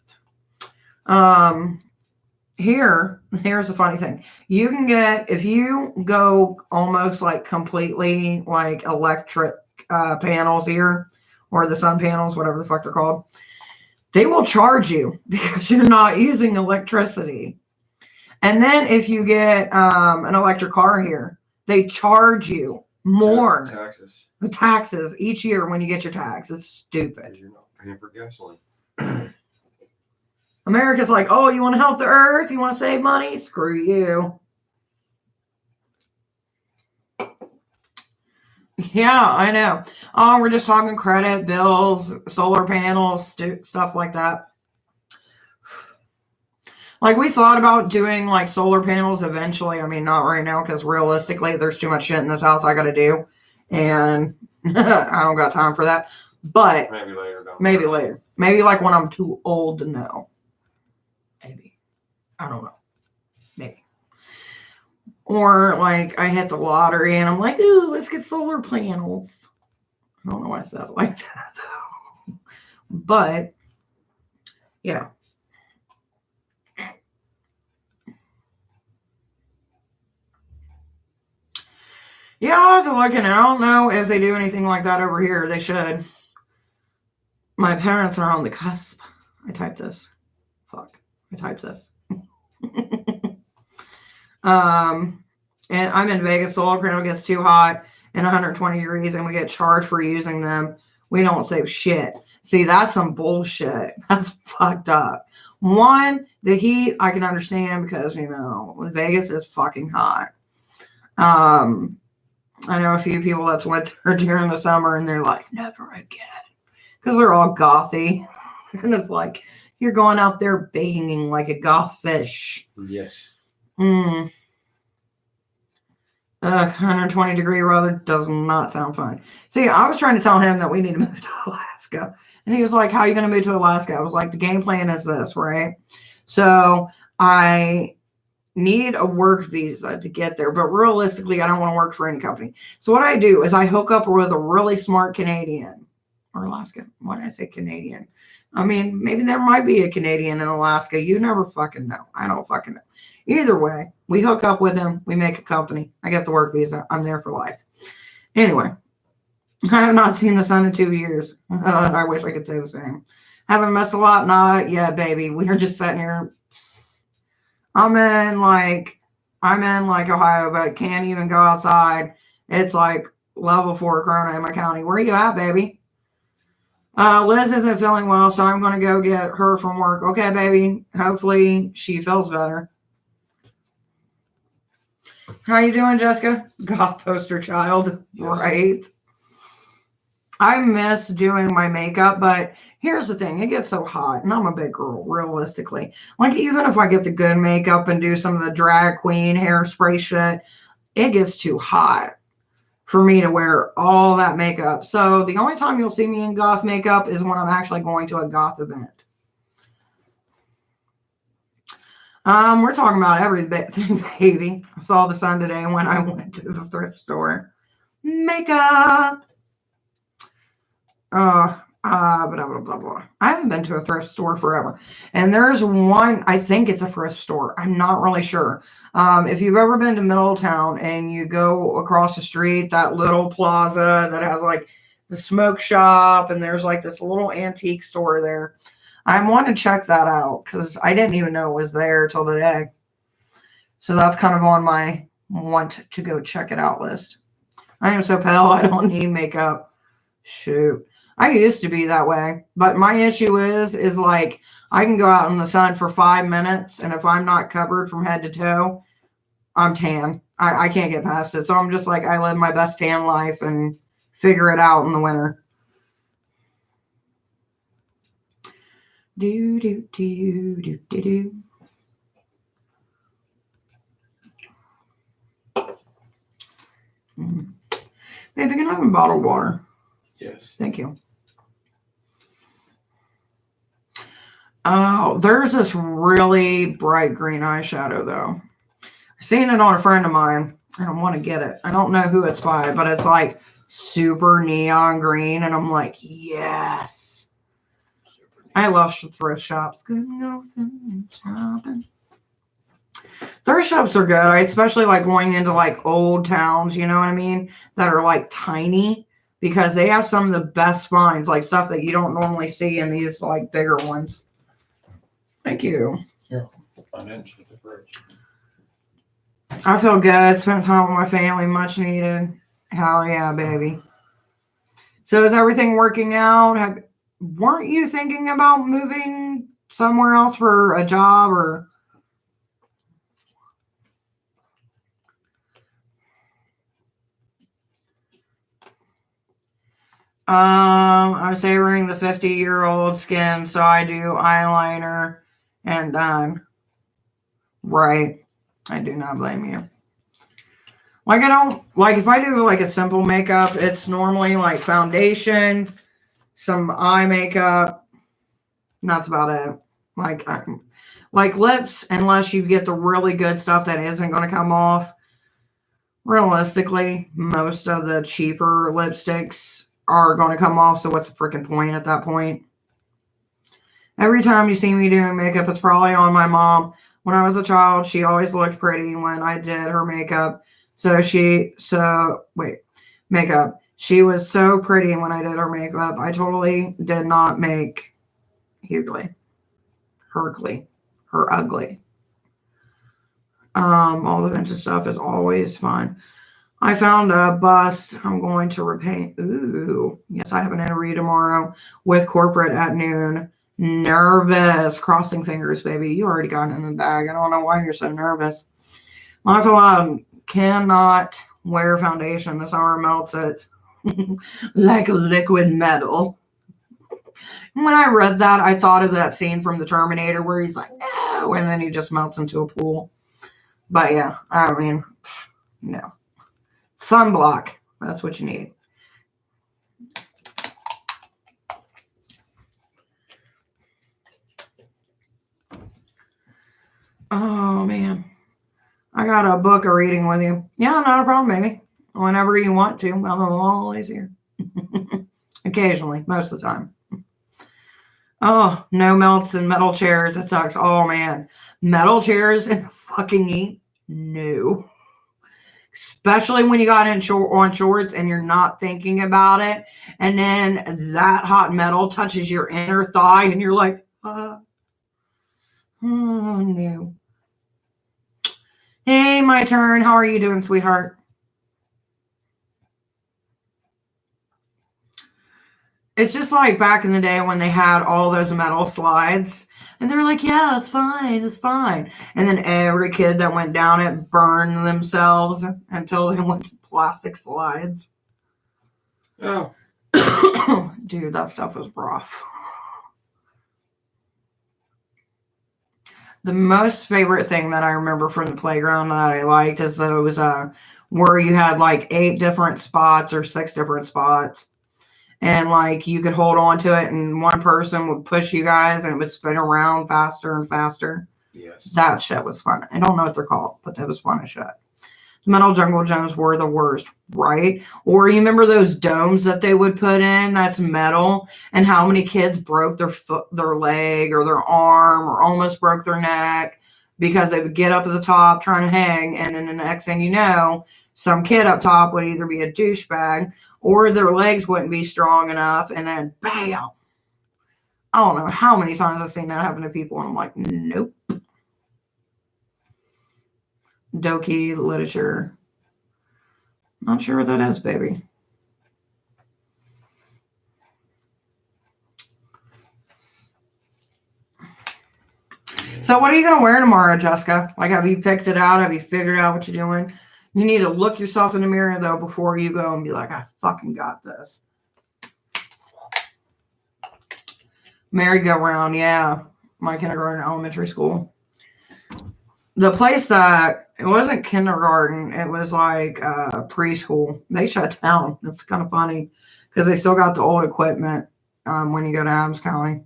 Here's the funny thing. You can get, if you go almost like completely like electric panels here, or the sun panels, whatever the fuck they're called, they will charge you because you're not using electricity. And then if you get an electric car here, they charge you more. Taxes each year when you get your tax. It's stupid. You're not paying for gasoline. America's like, oh, you want to help the earth? You want to save money? Screw you. Yeah, I know. Oh, we're just talking credit, bills, solar panels, stuff like that. Like, we thought about doing, like, solar panels eventually. I mean, not right now, because realistically, there's too much shit in this house I got to do. And I don't got time for that. But Maybe later. maybe later. Maybe like when I'm too old to know. Maybe. I don't know. Maybe. Or like I hit the lottery and I'm like, ooh, let's get solar panels. I don't know why I said it like that though. But yeah. Yeah, I was looking and I don't know if they do anything like that over here. They should. My parents are on the cusp. I typed this. Fuck. I typed this. And I'm in Vegas. Solar panel gets too hot and 120 degrees, and we get charged for using them. We don't save shit. See, that's some bullshit. That's fucked up. One, the heat I can understand because Vegas is fucking hot. I know a few people that's went there during the summer, and they're like, never again, because they're all gothy, and it's like you're going out there banging like a goth fish. Yes. 120-degree weather does not sound fun. See, I was trying to tell him that we need to move to Alaska. And he was like, how are you going to move to Alaska? I was like, the game plan is this, right? So I need a work visa to get there. But realistically, I don't want to work for any company. So what I do is I hook up with a really smart Canadian. Or Alaska. Why did I say Canadian? I mean, maybe there might be a Canadian in Alaska. You never fucking know. I don't fucking know. Either way, we hook up with him. We make a company. I get the work visa. I'm there for life. Anyway, I have not seen the sun in 2 years. I wish I could say the same. Haven't missed a lot? Not yet, baby. We are just sitting here. I'm in like Ohio, but can't even go outside. It's like level 4 corona in my county. Where are you at, baby? Liz isn't feeling well, so I'm going to go get her from work. Okay, baby. Hopefully she feels better. How you doing, Jessica? Goth poster child. Yes. Right. I miss doing my makeup, but here's the thing. It gets so hot, and I'm a big girl, realistically. Like, even if I get the good makeup and do some of the drag queen hairspray shit, it gets too hot for me to wear all that makeup. So the only time you'll see me in goth makeup is when I'm actually going to a goth event. We're talking about everything, baby. I saw the sun today when I went to the thrift store. Makeup. Blah, blah, blah, blah. I haven't been to a thrift store forever. And there's one, I think it's a thrift store. I'm not really sure. If you've ever been to Middletown and you go across the street, that little plaza that has like the smoke shop and there's like this little antique store there. I want to check that out because I didn't even know it was there till today. So that's kind of on my want to go check it out list. I am so pale, I don't need makeup. Shoot. I used to be that way. But my issue is like I can go out in the sun for 5 minutes, and if I'm not covered from head to toe, I'm tan. I can't get past it. So I'm just like, I live my best tan life and figure it out in the winter. Do do do do do do. Baby, can I have a bottle of water? Yes. Thank you. Oh, there's this really bright green eyeshadow though. I've seen it on a friend of mine. I don't want to get it. I don't know who it's by, but it's like super neon green, and I'm like, yes. I love thrift shops. Couldn't go shopping. Thrift shops are good. I especially like going into like old towns, you know what I mean? That are like tiny because they have some of the best finds, like stuff that you don't normally see in these like bigger ones. Thank you. Yeah, financial difference. I feel good. Spent time with my family, much needed. Hell yeah, baby. So is everything working out? Weren't you thinking about moving somewhere else for a job or? I'm savoring the 50-year-old skin, so I do eyeliner and done. Right. I do not blame you. Like, I don't, like, if I do, like, a simple makeup, it's normally, like, foundation, some eye makeup. That's about it. Like lips, unless you get the really good stuff that isn't going to come off. Realistically, most of the cheaper lipsticks are going to come off. So what's the freaking point at that point? Every time you see me doing makeup, it's probably on my mom. When I was a child, she always looked pretty when I did her makeup. Makeup. She was so pretty when I did her makeup. I totally did not make her ugly. All the vintage stuff is always fun. I found a bust. I'm going to repaint. Ooh, yes, I have an interview tomorrow with corporate at noon. Nervous. Crossing fingers, baby. You already got it in the bag. I don't know why you're so nervous. Life Aloud cannot wear foundation. The summer melts it like liquid metal. When I read that, I thought of that scene from the Terminator where he's like, no, and then he just melts into a pool. But yeah, I mean, no. Sunblock. That's what you need. Oh, man. I got to book a reading with you. Yeah, not a problem, baby. Whenever you want to. I'm always here. Occasionally. Most of the time. Oh, no melts in metal chairs. It sucks. Oh, man. Metal chairs in the fucking heat? No. Especially when you got on shorts and you're not thinking about it. And then that hot metal touches your inner thigh and you're like, oh, no. Hey, my turn. How are you doing, sweetheart? It's just like back in the day when they had all those metal slides. And they're like, yeah, it's fine. It's fine. And then every kid that went down it burned themselves until they went to plastic slides. Oh. Dude, that stuff was rough. The most favorite thing that I remember from the playground that I liked is those where you had like 8 different spots or 6 different spots. And like you could hold on to it and one person would push you guys and it would spin around faster and faster. Yes. That shit was fun. I don't know what they're called, but that was fun as shit. The metal jungle gyms were the worst, right? Or you remember those domes that they would put in that's metal and how many kids broke their foot, their leg or their arm or almost broke their neck because they would get up at the top trying to hang. And then the next thing you know, some kid up top would either be a douchebag or their legs wouldn't be strong enough. And then bam. I don't know how many times I've seen that happen to people. And I'm like, nope. Doki literature. Not sure what that is, baby. So what are you going to wear tomorrow, Jessica? Like, have you picked it out? Have you figured out what you're doing? You need to look yourself in the mirror, though, before you go and be like, I fucking got this. Merry-go-round, yeah. My kindergarten, elementary school. The place that, it wasn't kindergarten, it was like preschool. They shut down. It's kind of funny because they still got the old equipment when you go to Adams County.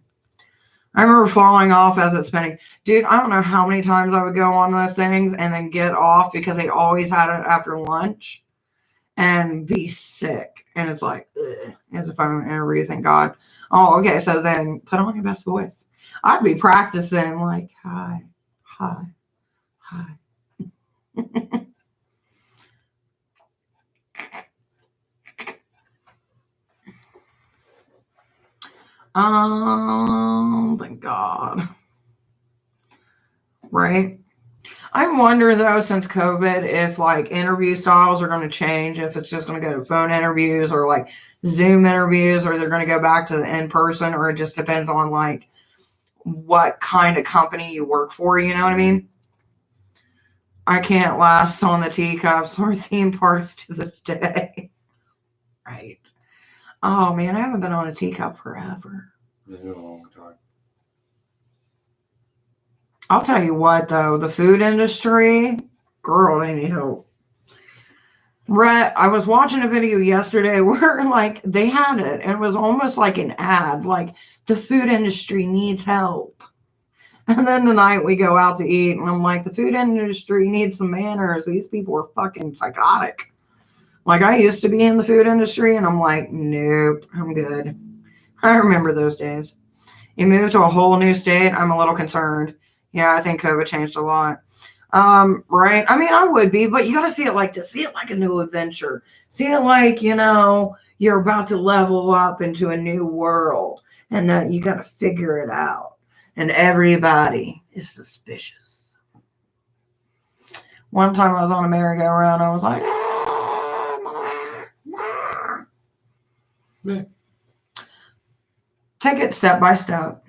I remember falling off as it's spinning. Dude, I don't know how many times I would go on those things and then get off because they always had it after lunch and be sick. And it's like, ugh, as if I'm in an interview, thank God. Oh, okay. So then put on your best voice. I'd be practicing like, hi. Thank God. Right? I wonder though, since COVID, if like interview styles are going to change, if it's just going to go to phone interviews or like Zoom interviews, or they're going to go back to the in-person, or it just depends on like what kind of company you work for, you know what I mean? I can't last on the teacups or theme parks to this day. Right. Oh man, I haven't been on a teacup forever. It's been a long time. I'll tell you what though, the food industry, girl, they need help. I was watching a video yesterday where like they had it and it was almost like an ad, like the food industry needs help. And then tonight we go out to eat and I'm like, the food industry needs some manners. These people are fucking psychotic. Like I used to be in the food industry and I'm like, nope, I'm good. I remember those days. You move to a whole new state, I'm a little concerned. Yeah, I think COVID changed a lot. Right? I mean, I would be, but you got to see it like this. See it like a new adventure. See it like, you're about to level up into a new world and that you got to figure it out. And everybody is suspicious. One time I was on a merry-go-round, I was like, Yeah. Take it step by step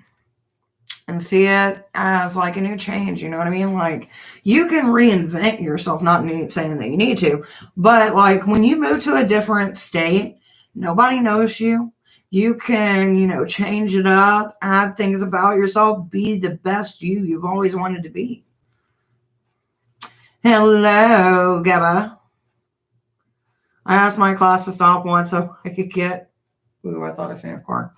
and see it as like a new change. You know what I mean? Like you can reinvent yourself, not saying that you need to, but like when you move to a different state, nobody knows you. You can, change it up, add things about yourself, be the best you've always wanted to be. Hello, Gabba. I asked my class to stop once so I could get, I thought I seen a car.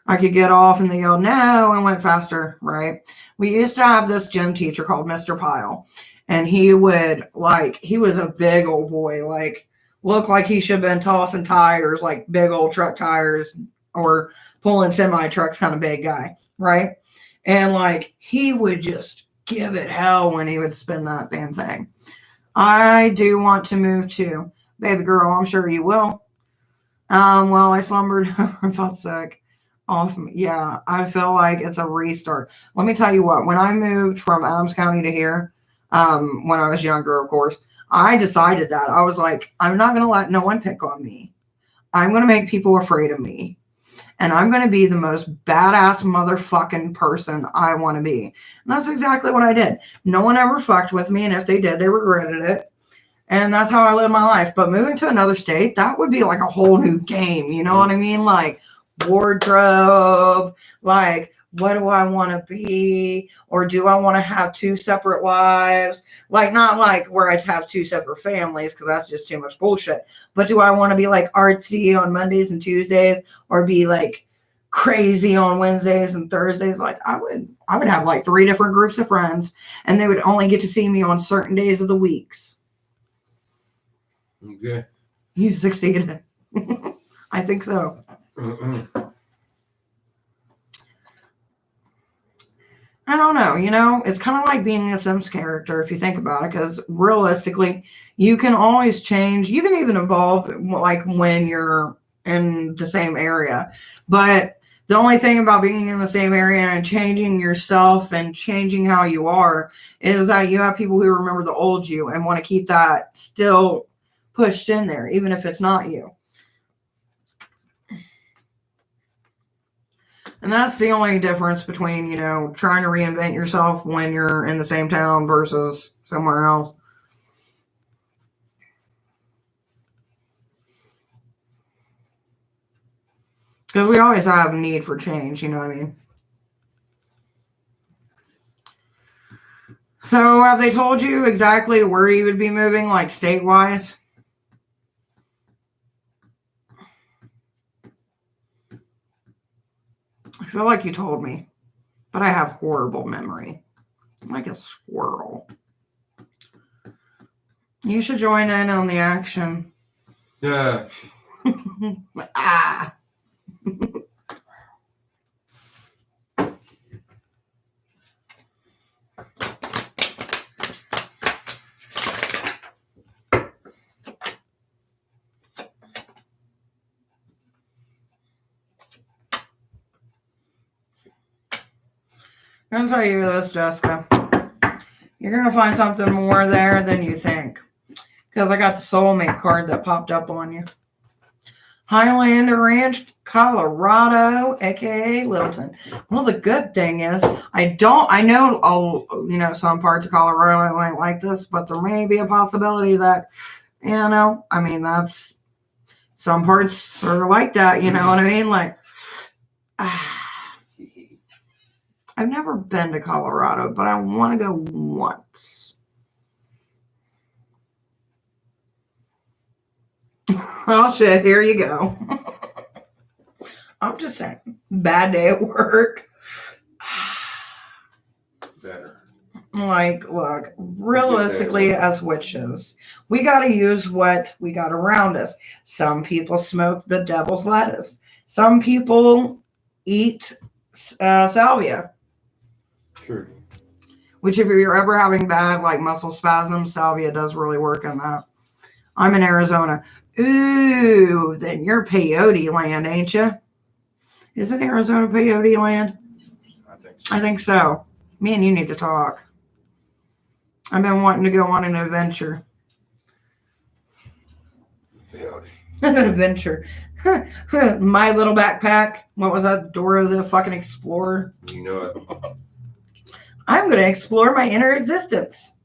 I could get off and they yelled no and went faster, right? We used to have this gym teacher called Mr. Pyle. And he was a big old boy, like looked like he should have been tossing tires, like big old truck tires or pulling semi trucks, kind of big guy, right? And like he would just give it hell when he would spin that damn thing. I do want to move too. Baby girl, I'm sure you will. Well, I slumbered. I felt sick. Yeah, I feel like it's a restart. Let me tell you what, when I moved from Adams County to here, when I was younger, of course, I decided that. I was like, I'm not going to let no one pick on me. I'm going to make people afraid of me. And I'm going to be the most badass motherfucking person I want to be. And that's exactly what I did. No one ever fucked with me. And if they did, they regretted it. And that's how I live my life. But moving to another state, that would be like a whole new game. You know what I mean? Like wardrobe, like what do I want to be? Or do I want to have two separate lives? Like not like where I'd have two separate families because that's just too much bullshit. But do I want to be like artsy on Mondays and Tuesdays or be like crazy on Wednesdays and Thursdays? Like I would have like 3 different groups of friends and they would only get to see me on certain days of the weeks. Okay. You succeeded. I think so. I don't know. It's kind of like being a Sims character if you think about it, because realistically, you can always change. You can even evolve like when you're in the same area. But the only thing about being in the same area and changing yourself and changing how you are is that you have people who remember the old you and want to keep that still pushed in there, even if it's not you. And that's the only difference between, trying to reinvent yourself when you're in the same town versus somewhere else. Because we always have a need for change, you know what I mean? So have they told you exactly where you would be moving, like state-wise? I feel like you told me, but I have horrible memory. I'm like a squirrel. You should join in on the action. Yeah. Ah. I'm going to tell you this, Jessica. You're going to find something more there than you think. Because I got the soulmate card that popped up on you. Highlander Ranch, Colorado, aka Littleton. Well, the good thing is, I know some parts of Colorado ain't like this, but there may be a possibility that, that's some parts are like that, you know what I mean? Like, I've never been to Colorado, but I want to go once. Oh shit, here you go. I'm just saying, bad day at work. Better. Like, look, realistically, as witches, we got to use what we got around us. Some people smoke the devil's lettuce. Some people eat salvia, True. which if you're ever having bad, like, muscle spasms, salvia does really work on that. I'm in Arizona. Ooh, then you're peyote land, ain't you? Isn't Arizona peyote land? I think so. I think so. Me and you need to talk. I've been wanting to go on an adventure. Peyote. An adventure. My little backpack. What was that? Dora the fucking Explorer. You know it. I'm going to explore my inner existence.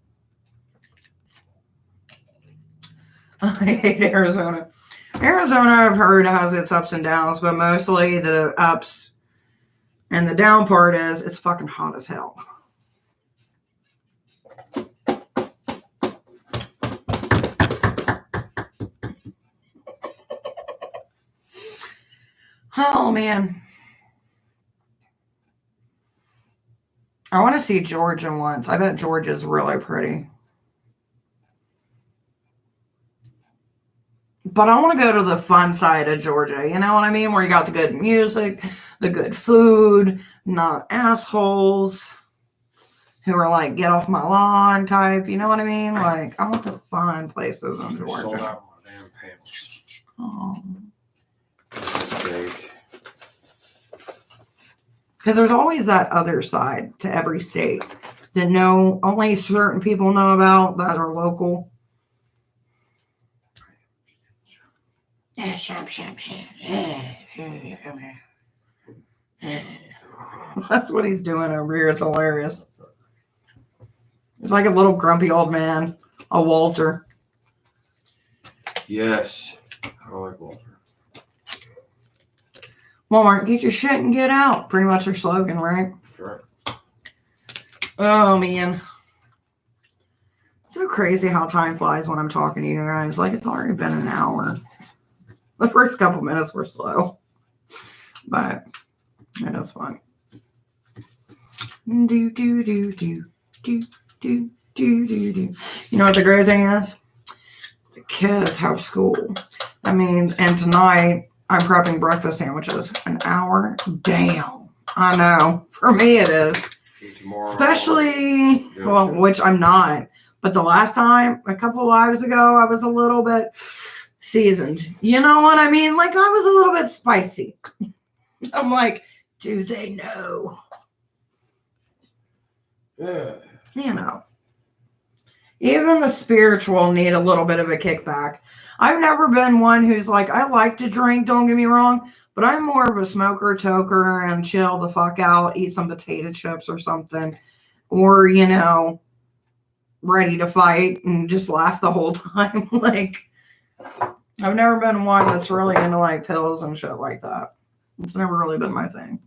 I hate Arizona. Arizona, I've heard, has its ups and downs, but mostly the ups and the down part is it's fucking hot as hell. Oh, man. I want to see Georgia once. I bet Georgia's really pretty. But I want to go to the fun side of Georgia. You know what I mean? Where you got the good music, the good food, not assholes who are like, get off my lawn type. You know what I mean? Like, I want the fun places in Sold Georgia. out my damn pants. Oh. Sake. Because there's always that other side to every state that only certain people know about that are local. That's what he's doing over here. It's hilarious. He's like a little grumpy old man, a Walter. Yes. I like Walter. Walmart, get your shit and get out. Pretty much their slogan, right? That's right. Oh, man. It's so crazy how time flies when I'm talking to you guys. Like, it's already been an hour. The first couple minutes were slow. But it is fun. Do, do, do, do, do, do, do, do, do. You know what the great thing is? The kids have school. I mean, and tonight I'm prepping breakfast sandwiches. An hour? Damn. I know. For me it is. Tomorrow. Especially, well, which I'm not. But the last time, a couple of lives ago, I was a little bit seasoned. You know what I mean? Like, I was a little bit spicy. I'm like, do they know? Yeah. You know. Even the spiritual need a little bit of a kickback. I've never been one who's like, I like to drink, don't get me wrong, but I'm more of a smoker, toker, and chill the fuck out, eat some potato chips or something. Or, you know, ready to fight and just laugh the whole time. Like, I've never been one that's really into like pills and shit like that. It's never really been my thing.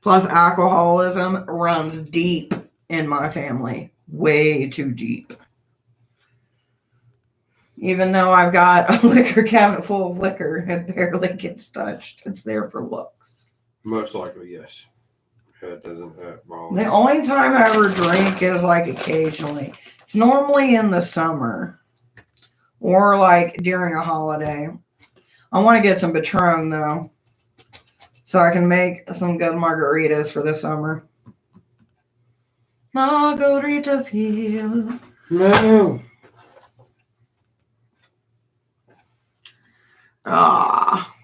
Plus, alcoholism runs deep in my family. Way too deep. Even though I've got a liquor cabinet full of liquor, it barely gets touched. It's there for looks. Most likely, yes. It doesn't bother. The only time I ever drink is like occasionally. It's normally in the summer or like during a holiday. I want to get some Patron though, so I can make some good margaritas for the summer. Margarita peel. No. Ah.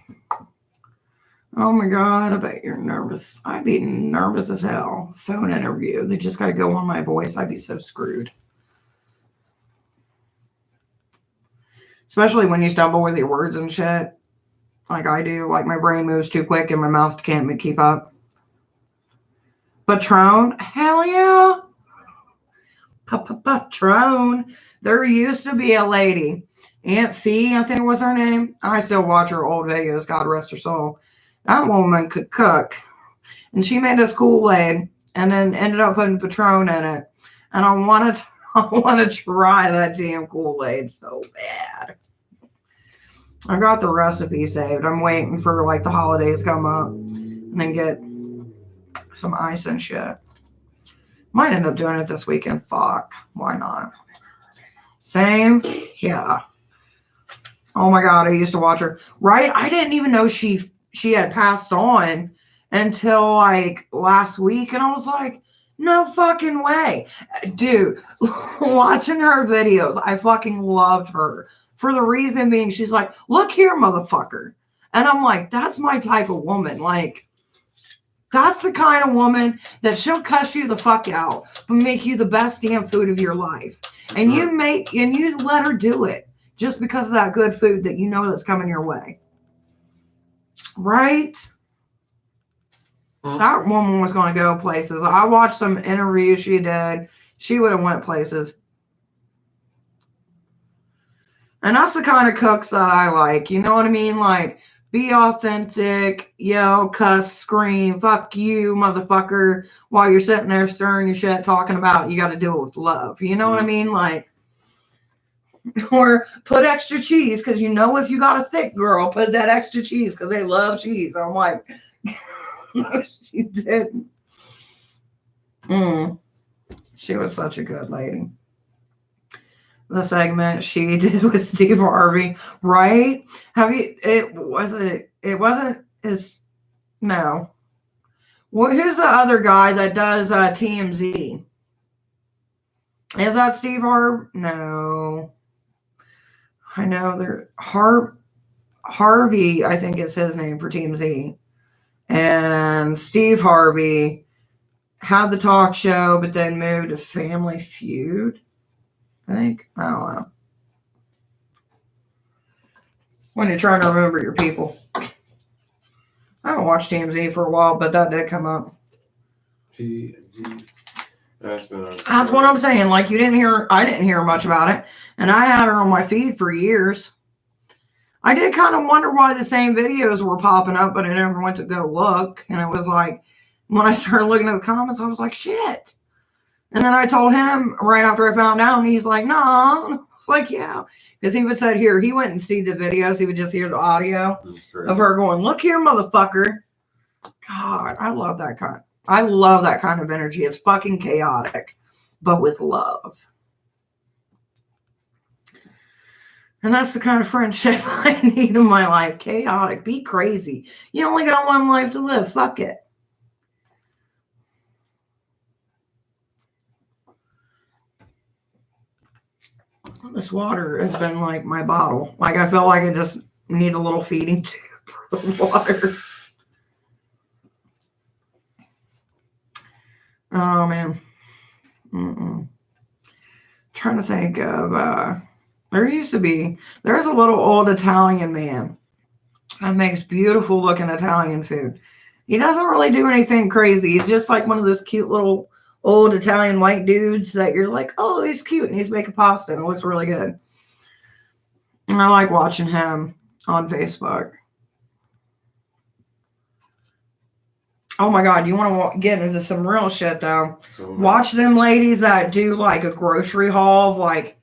Oh my God, I bet you're nervous. I'd be nervous as hell. Phone interview. They just got to go on my voice. I'd be so screwed. Especially when you stumble with your words and shit. Like I do. Like my brain moves too quick and my mouth can't keep up. Patron? Hell yeah. Patron. There used to be a lady. Aunt Fee, I think was her name. I still watch her old videos. God rest her soul. That woman could cook. And she made us Kool-Aid and then ended up putting Patron in it. And I wanted I want to try that damn Kool-Aid so bad. I got the recipe saved. I'm waiting for like the holidays come up and then get some ice and shit. Might end up doing it this weekend. Fuck. Why not? Same? Yeah. Oh my God. I used to watch her. Right? I didn't even know she had passed on until like last week. And I was like, no fucking way. Dude, watching her videos, I fucking loved her. For the reason being, she's like, look here, motherfucker. And I'm like, that's my type of woman. Like, that's the kind of woman that she'll cuss you the fuck out, but make you the best damn food of your life. And you let her do it just because of that good food that you know that's coming your way. Right? That woman was going to go places. I watched some interviews she did. She would have went places. And that's the kind of cooks that I like. You know what I mean? Like, be authentic, yell, cuss, scream, fuck you, motherfucker, while you're sitting there stirring your shit, talking about you got to do it with love. You know what I mean? Like, or put extra cheese because you know if you got a thick girl, put that extra cheese because they love cheese. I'm like, no, she didn't. She was such a good lady. The segment she did with Steve Harvey, right? It wasn't his, no. Well, who's the other guy that does TMZ? Is that Steve Harvey? No. I know there Harvey, I think is his name for TMZ. And Steve Harvey had the talk show, but then moved to Family Feud. I think. I don't know. When you're trying to remember your people. I haven't watched TMZ for a while, but that did come up. TMZ. That's what I'm saying. Like, I didn't hear much about it. And I had her on my feed for years. I did kind of wonder why the same videos were popping up, but I never went to go look. And it was like, when I started looking at the comments, I was like, shit. And then I told him right after I found out, and he's like, no. I was like, yeah. Because he would say, he wouldn't see the videos. He would just hear the audio of her going, look here, motherfucker. God, I love that kind of energy. It's fucking chaotic, but with love. And that's the kind of friendship I need in my life. Chaotic. Be crazy. You only got one life to live. Fuck it. This water has been like my bottle. Like, I feel like I just need a little feeding tube for the water. Oh, man. Trying to think of, there's a little old Italian man that makes beautiful looking Italian food. He doesn't really do anything crazy. He's just like one of those cute little old Italian white dudes that you're like, oh, he's cute and he's making pasta and it looks really good. And I like watching him on Facebook. Oh my God, you want to get into some real shit though. Watch them ladies that do like a grocery haul of like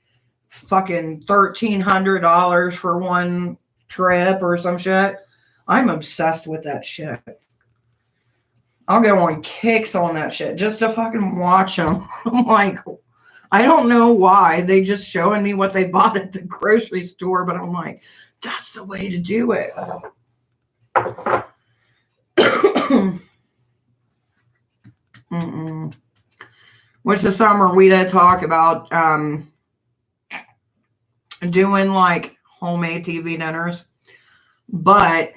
fucking $1,300 for one trip or some shit. I'm obsessed with that shit. I'll go on kicks on that shit just to fucking watch them. I'm like, I don't know why. They just showing me what they bought at the grocery store, but I'm like, that's the way to do it. Which this summer we did talk about doing like homemade TV dinners, but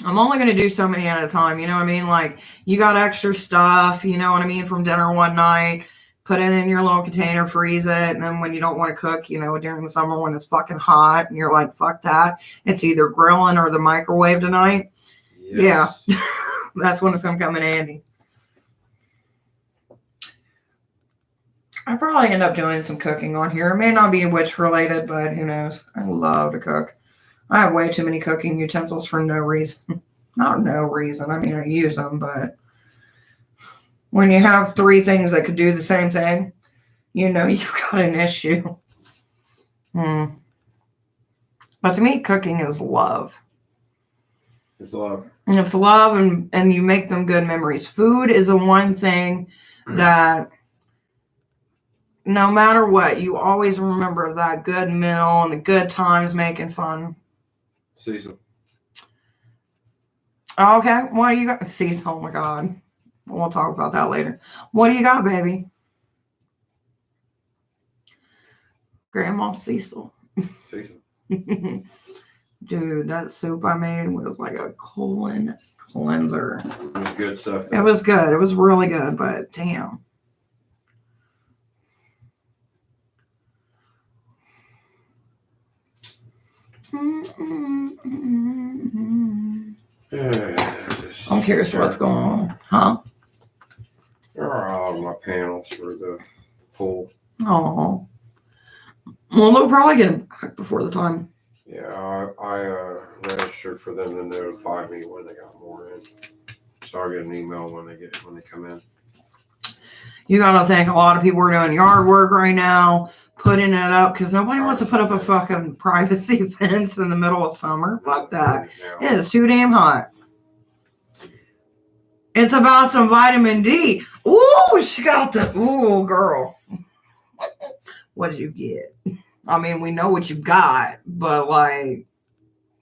I'm only going to do so many at a time. You know what I mean? Like, you got extra stuff, you know what I mean, from dinner one night, put it in your little container, freeze it. And then when you don't want to cook, you know, during the summer when it's fucking hot and you're like, fuck that. It's either grilling or the microwave tonight. Yes. Yeah. That's when it's going to come in handy. I probably end up doing some cooking on here. It may not be witch related, but who knows? I love to cook. I have way too many cooking utensils for no reason. Not no reason. I mean, I use them, but when you have 3 things that could do the same thing, you know you've got an issue. But to me, cooking is love. It's love. And it's love, and you make them good memories. Food is the one thing that no matter what, you always remember that good meal and the good times making fun. Cecil. Okay, what do you got? Cecil, oh my God. We'll talk about that later. What do you got, baby? Grandma Cecil. Cecil. Dude, that soup I made was like a colon cleanser. It was good stuff. It was good. It was really good, but damn. I'm curious what's going on. Huh? There are all of my panels for the pool. Oh. Well, they'll probably get them back before the time. Yeah, I registered for them to notify me when they got more in. So I'll get an email when they come in. You gotta think a lot of people are doing yard work right now, putting it up, because nobody wants to put up a fucking privacy fence in the middle of summer. Fuck that. It is too damn hot. It's about some vitamin D. Ooh, she got the, ooh, girl. What did you get? I mean, we know what you got, but like,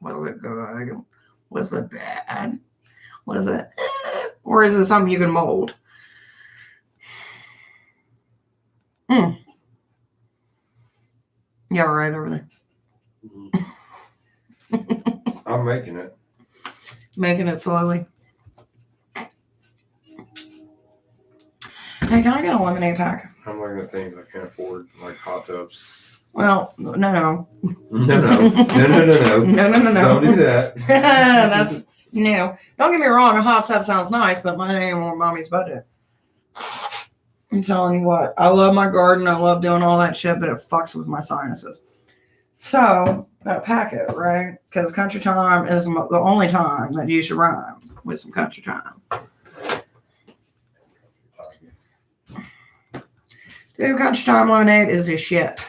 was it good? Was it bad? Was it, or is it something you can mold? Yeah, right over there. I'm making it. Making it slowly. Hey, can I get a lemonade pack? I'm looking at things I can't afford, like hot tubs. Well, no. No. No. Don't do that. That's new. Don't get me wrong, a hot tub sounds nice, but mine ain't on mommy's budget. I'm telling you what, I love my garden. I love doing all that shit, but it fucks with my sinuses. So, that packet, right? Because country time is the only time that you should rhyme with some country time. Dude, country time lemonade is the shit.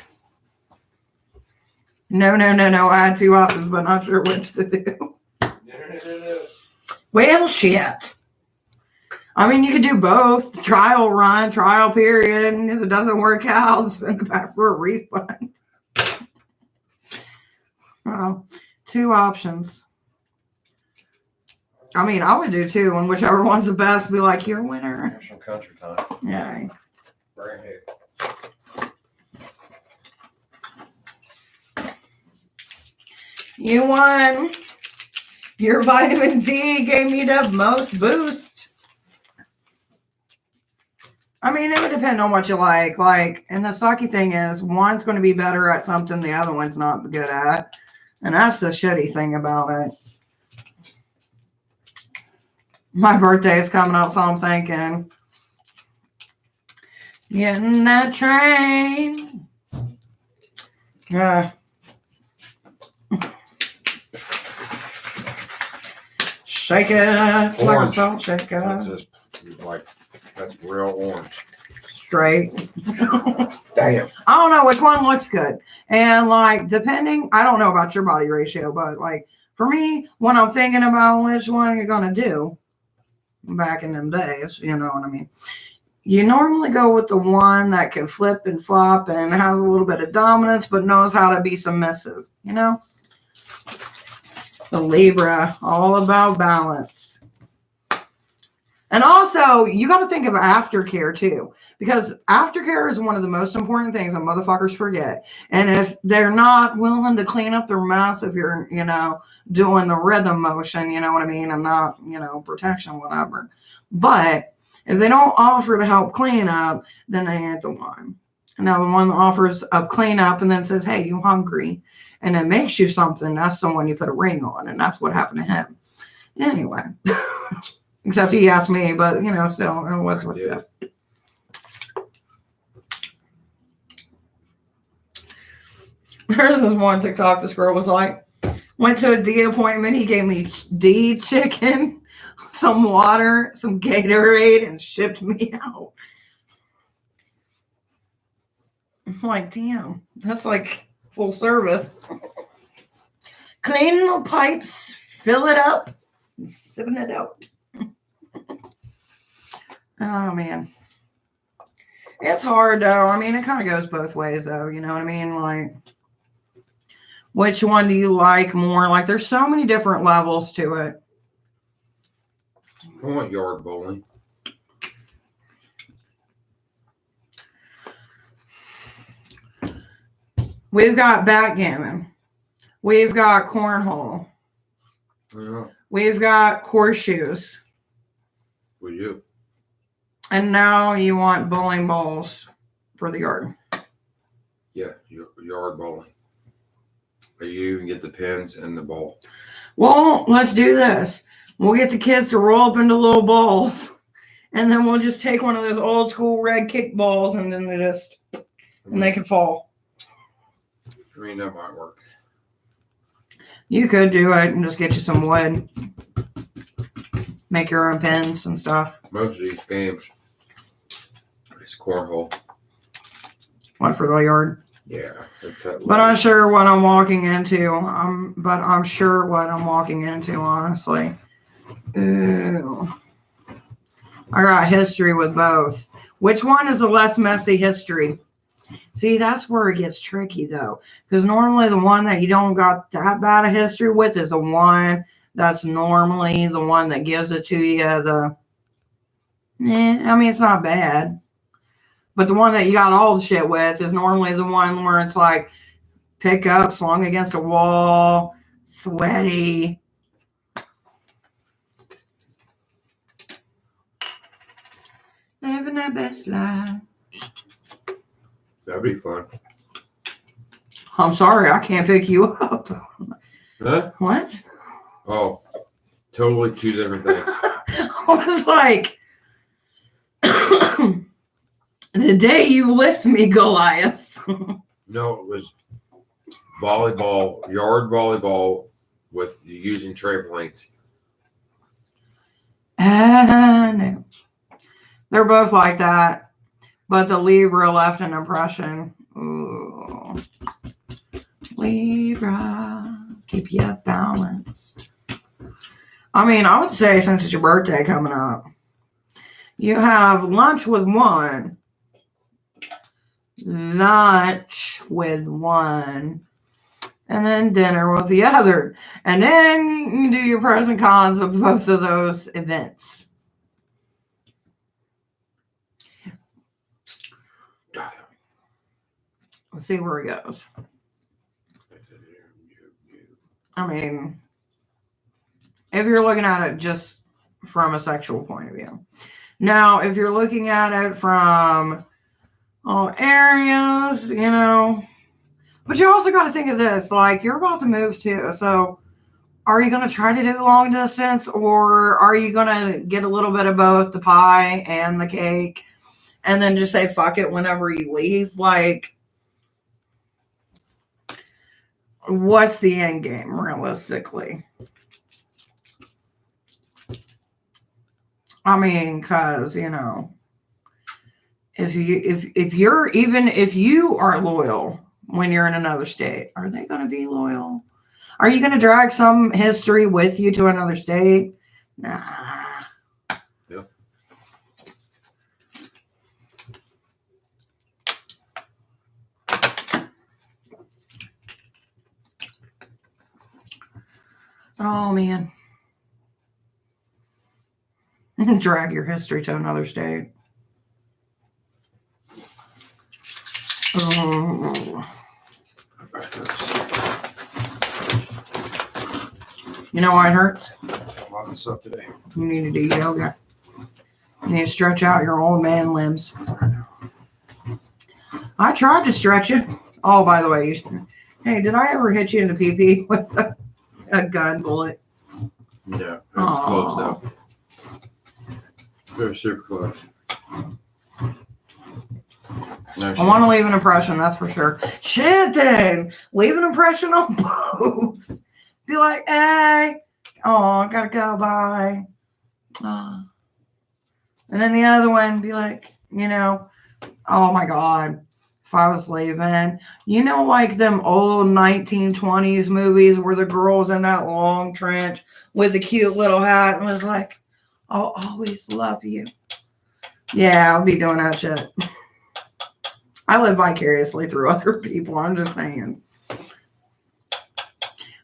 No. I had 2 options, but not sure which to do. No. Well, shit. I mean, you could do both. Trial run, trial period. And if it doesn't work out, send it back for a refund. Well, 2 options. I mean, I would do 2, and whichever one's the best, be like, you're a winner. Here's some country time. Yeah. Right here. You won. Your vitamin D gave me the most boost. I mean, it would depend on what you like. Like, and the sucky thing is, one's going to be better at something the other one's not good at. And that's the shitty thing about it. My birthday is coming up, so I'm thinking, getting that train. Yeah. Shake it like a Orange. salt shaker. That's just like, that's real orange. Straight. Damn. I don't know which one looks good. And like, depending, I don't know about your body ratio, but like for me, when I'm thinking about which one you're going to do back in them days, you know what I mean? You normally go with the one that can flip and flop and has a little bit of dominance, but knows how to be submissive, you know? The Libra, all about balance. And also, you got to think of aftercare too, because aftercare is one of the most important things that motherfuckers forget. And if they're not willing to clean up their mess, if you're, you know, doing the rhythm motion, you know what I mean, and not, you know, protection, whatever. But if they don't offer to help clean up, then they ain't the one. Now, the one that offers a clean up and then says, hey, you hungry? And then makes you something, that's the one you put a ring on. And that's what happened to him. Anyway. Except he asked me, but, you know, still, what's with that? There's this one TikTok, this girl was like, went to a D appointment. He gave me D chicken, some water, some Gatorade, and shipped me out. I'm like, damn, that's like full service. Cleaning the pipes, fill it up, and sipping it out. Oh man. It's hard though. I mean, it kind of goes both ways though. You know what I mean? Like, which one do you like more? Like, there's so many different levels to it. I want yard bowling. We've got backgammon. We've got cornhole. Yeah, We've got horseshoes. we do. And now you want bowling balls for the yard. Yeah, yard bowling. But you even get the pins and the ball. Well, let's do this. We'll get the kids to roll up into little balls. And then we'll just take one of those old school red kick balls and then they can fall. I mean, that might work. You could do it and just get you some wood. Make your own pins and stuff. Most of these games, it's cornhole. What, for the yard? Yeah, it's that. But I'm sure what I'm walking into. Honestly. Ew. I got history with both. Which one is the less messy history? See, that's where it gets tricky though. Because normally the one that you don't got that bad a history with is the one that's normally the one that gives it to you. I mean, it's not bad. But the one that you got all the shit with is normally the one where it's like pick up, slung against a wall, sweaty. Living that best life. That'd be fun. I'm sorry, I can't pick you up. Huh? What? Oh, totally two different things. I was like, the day you lift me, Goliath. No, it was volleyball, yard volleyball with using trampolines. No. They're both like that, but the Libra left an impression. Ooh. Libra, keep you balanced. I mean, I would say since it's your birthday coming up, you have lunch with one, and then dinner with the other. And then you can do your pros and cons of both of those events. Let's see where it goes. I mean, if you're looking at it just from a sexual point of view. Now, if you're looking at it from all areas, you know, but you also got to think of this, like you're about to move too. So are you going to try to do long distance, or are you going to get a little bit of both the pie and the cake and then just say, fuck it whenever you leave? Like, what's the end game realistically? I mean, cause you know, if you are loyal when you're in another state, are they going to be loyal? Are you going to drag some history with you to another state? Nah. Yep. Oh man. Drag your history to another state. Oh. You know why it hurts? A lot of stuff today. You need to do yoga. You need to stretch out your old man limbs. I tried to stretch it. Oh, by the way, hey, did I ever hit you in the pee-pee with a gun bullet? Yeah, it was close though. It was super close. No, I want to leave an impression, that's for sure. Shit, then. Leave an impression on both. Be like, hey, oh, I gotta go, bye. And then the other one, be like, you know, oh my God, I was leaving. You know, like them old 1920s movies where the girl's in that long trench with the cute little hat and was like, I'll always love you. Yeah, I'll be doing that shit. I live vicariously through other people. I'm just saying.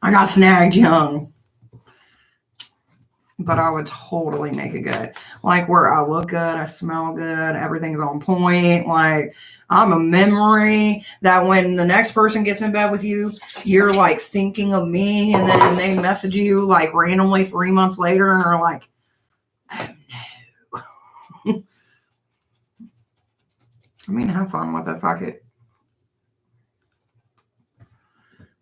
I got snagged young. But I would totally make it good. Like where I look good, I smell good, everything's on point. Like I'm a memory that when the next person gets in bed with you, you're like thinking of me, and then they message you like randomly 3 months later and are like, oh no. I mean, have fun with it. Fuck it.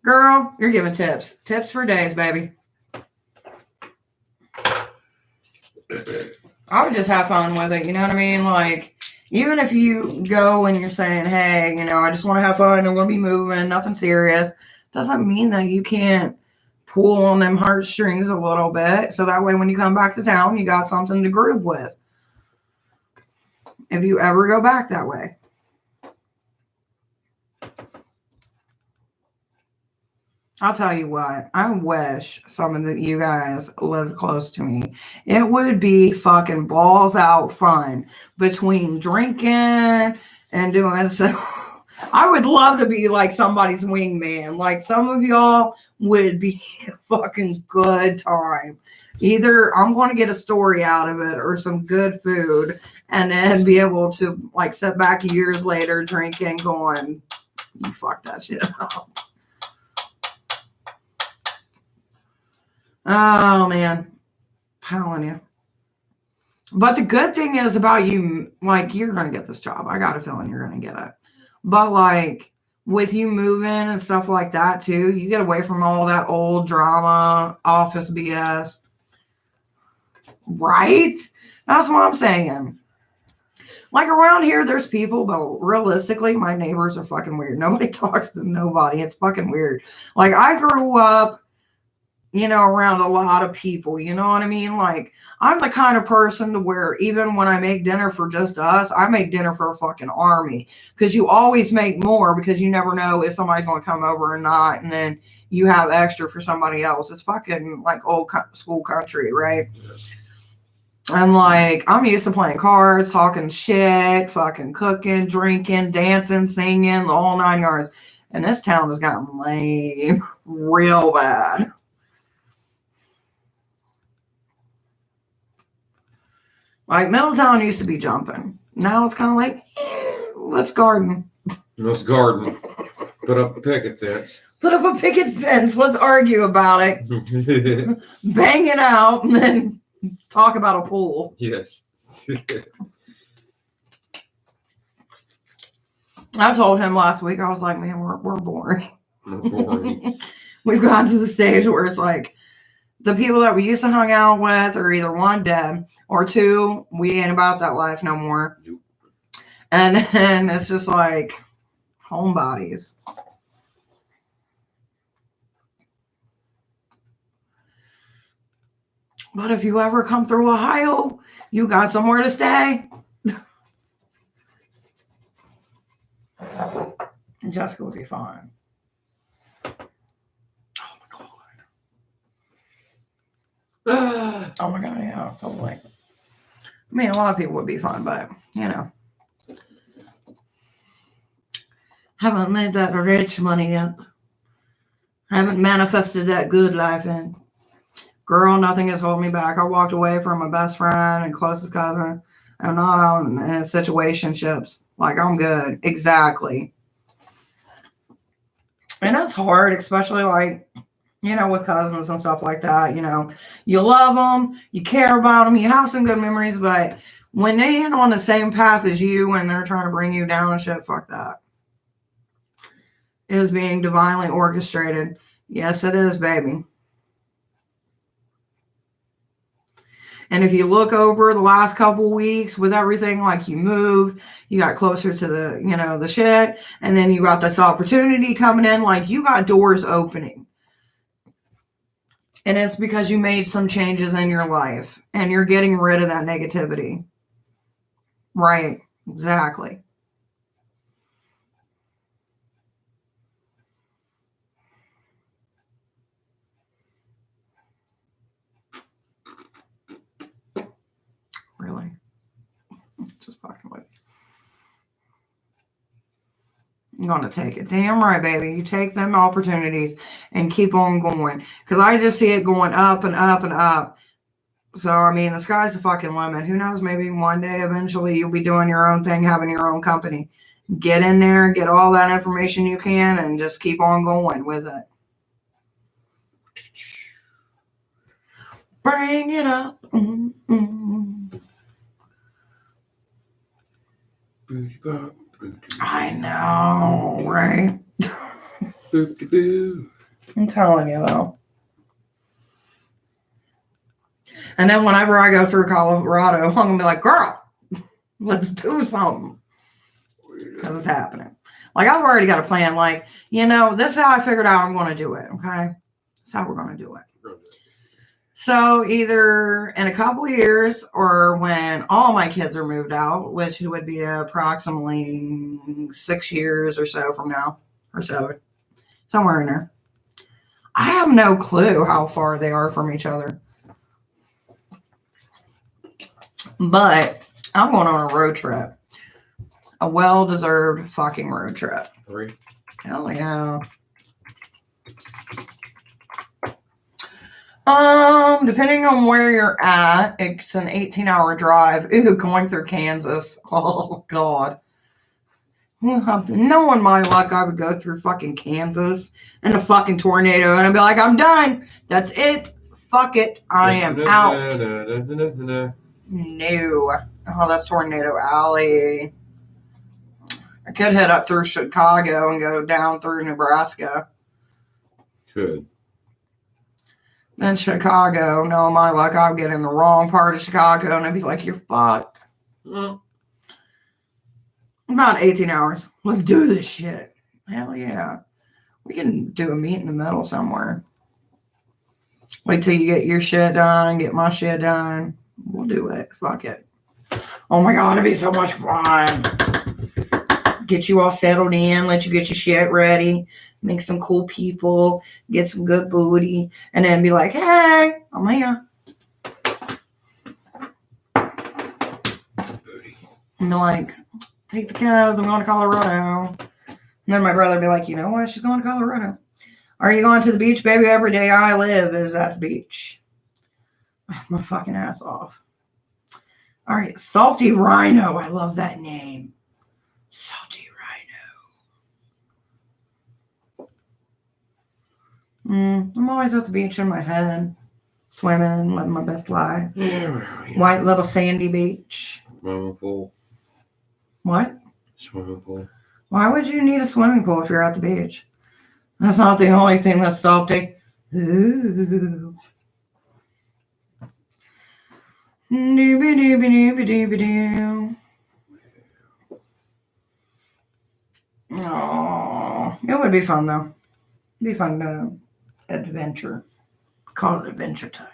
Girl, you're giving tips. Tips for days, baby. I would just have fun with it. You know what I mean? Like, even if you go and you're saying, hey, you know, I just want to have fun. I'm going to be moving. Nothing serious. Doesn't mean that you can't pull on them heartstrings a little bit. So that way, when you come back to town, you got something to groove with. If you ever go back that way. I'll tell you what, I wish some of you guys lived close to me. It would be fucking balls out fun between drinking and doing so. I would love to be like somebody's wingman. Like some of y'all would be a fucking good time. Either I'm going to get a story out of it or some good food and then be able to like sit back years later drinking going, you fucked that shit up. Oh, man. Telling you. But the good thing is about you, like, you're going to get this job. I got a feeling you're going to get it. But, like, with you moving and stuff like that, too, you get away from all that old drama, office BS. Right? That's what I'm saying. Like, around here, there's people, but realistically, my neighbors are fucking weird. Nobody talks to nobody. It's fucking weird. Like, I grew up, you know, around a lot of people, you know what I mean? Like, I'm the kind of person to where even when I make dinner for just us, I make dinner for a fucking army because you always make more because you never know if somebody's going to come over or not. And then you have extra for somebody else. It's fucking like old school country, right? Yes. And like, I'm used to playing cards, talking shit, fucking cooking, drinking, dancing, singing, the whole 9 yards. And this town has gotten lame real bad. Like, Middletown used to be jumping. Now it's kind of like, let's garden. Let's garden. Put up a picket fence. Put up a picket fence. Let's argue about it. Bang it out and then talk about a pool. Yes. I told him last week, I was like, man, we're boring. We're boring. We've gotten to the stage where it's like, the people that we used to hang out with are either one, dead, or two, we ain't about that life no more. Nope. And then it's just like homebodies. But if you ever come through Ohio, you got somewhere to stay. Jessica would be fine. Oh my god, yeah, totally. I mean, a lot of people would be fine, but you know, haven't made that rich money yet. Haven't manifested that good life in. Girl, nothing has held me back. I walked away from my best friend and closest cousin. I'm not on situationships. Like, I'm good. Exactly. And that's hard, especially like, you know, with cousins and stuff like that. You know, you love them, you care about them, you have some good memories, but when they ain't on the same path as you and they're trying to bring you down and shit, fuck that. It is being divinely orchestrated. Yes, it is, baby. And if you look over the last couple weeks with everything, like you moved, you got closer to the, you know, the shit, and then you got this opportunity coming in, like you got doors opening. And it's because you made some changes in your life and you're getting rid of that negativity. Right. Exactly. I'm going to take it. Damn right, baby. You take them opportunities and keep on going. Because I just see it going up and up and up. So, I mean, the sky's the fucking limit. Who knows? Maybe one day, eventually, you'll be doing your own thing, having your own company. Get in there, get all that information you can, and just keep on going with it. Bring it up. Booty bop, booty I know, right? booty boo. I'm telling you, though. And then whenever I go through Colorado, I'm going to be like, girl, let's do something. Because it's happening. Like, I've already got a plan. Like, this is how I figured out I'm going to do it, okay? That's how we're going to do it. So either in a couple of years or when all my kids are moved out, which would be approximately 6 years or so from now, or so, somewhere in there. I have no clue how far they are from each other. But I'm going on a road trip. A well-deserved fucking road trip. 3. Hell yeah. Depending on where you're at, it's an 18-hour drive. Ooh, going through Kansas. Oh, God. Knowing my luck, I would go through fucking Kansas in a fucking tornado, and I'd be like, I'm done. That's it. Fuck it. I am out. No. Oh, that's Tornado Alley. I could head up through Chicago and go down through Nebraska. Could. Then Chicago, no, my luck, I would get in the wrong part of Chicago and I'd be like, you're fucked. About 18 hours. Let's do this shit. Hell yeah. We can do a meet in the middle somewhere. Wait till you get your shit done, get my shit done. We'll do it. Fuck it. Oh my God, it'd be so much fun. Get you all settled in, let you get your shit ready, make some cool people, get some good booty, and then be like, hey, I'm here. Booty. And be like, take the kids, I'm going to Colorado. And then my brother would be like, you know what? She's going to Colorado. Are you going to the beach, baby? Every day I live is at the beach. My fucking ass off. All right, Salty Rhino. I love that name. Salty Rhino. I'm always at the beach in my head, swimming, living my best life. Yeah. White little sandy beach. Swimming pool. What? Swimming pool. Why would you need a swimming pool if you're at the beach? That's not the only thing that's salty. Ooh. Doobie-doobie-doobie-doobie-doo. Oh, it would be fun though. It'd be fun to adventure. Call it adventure time.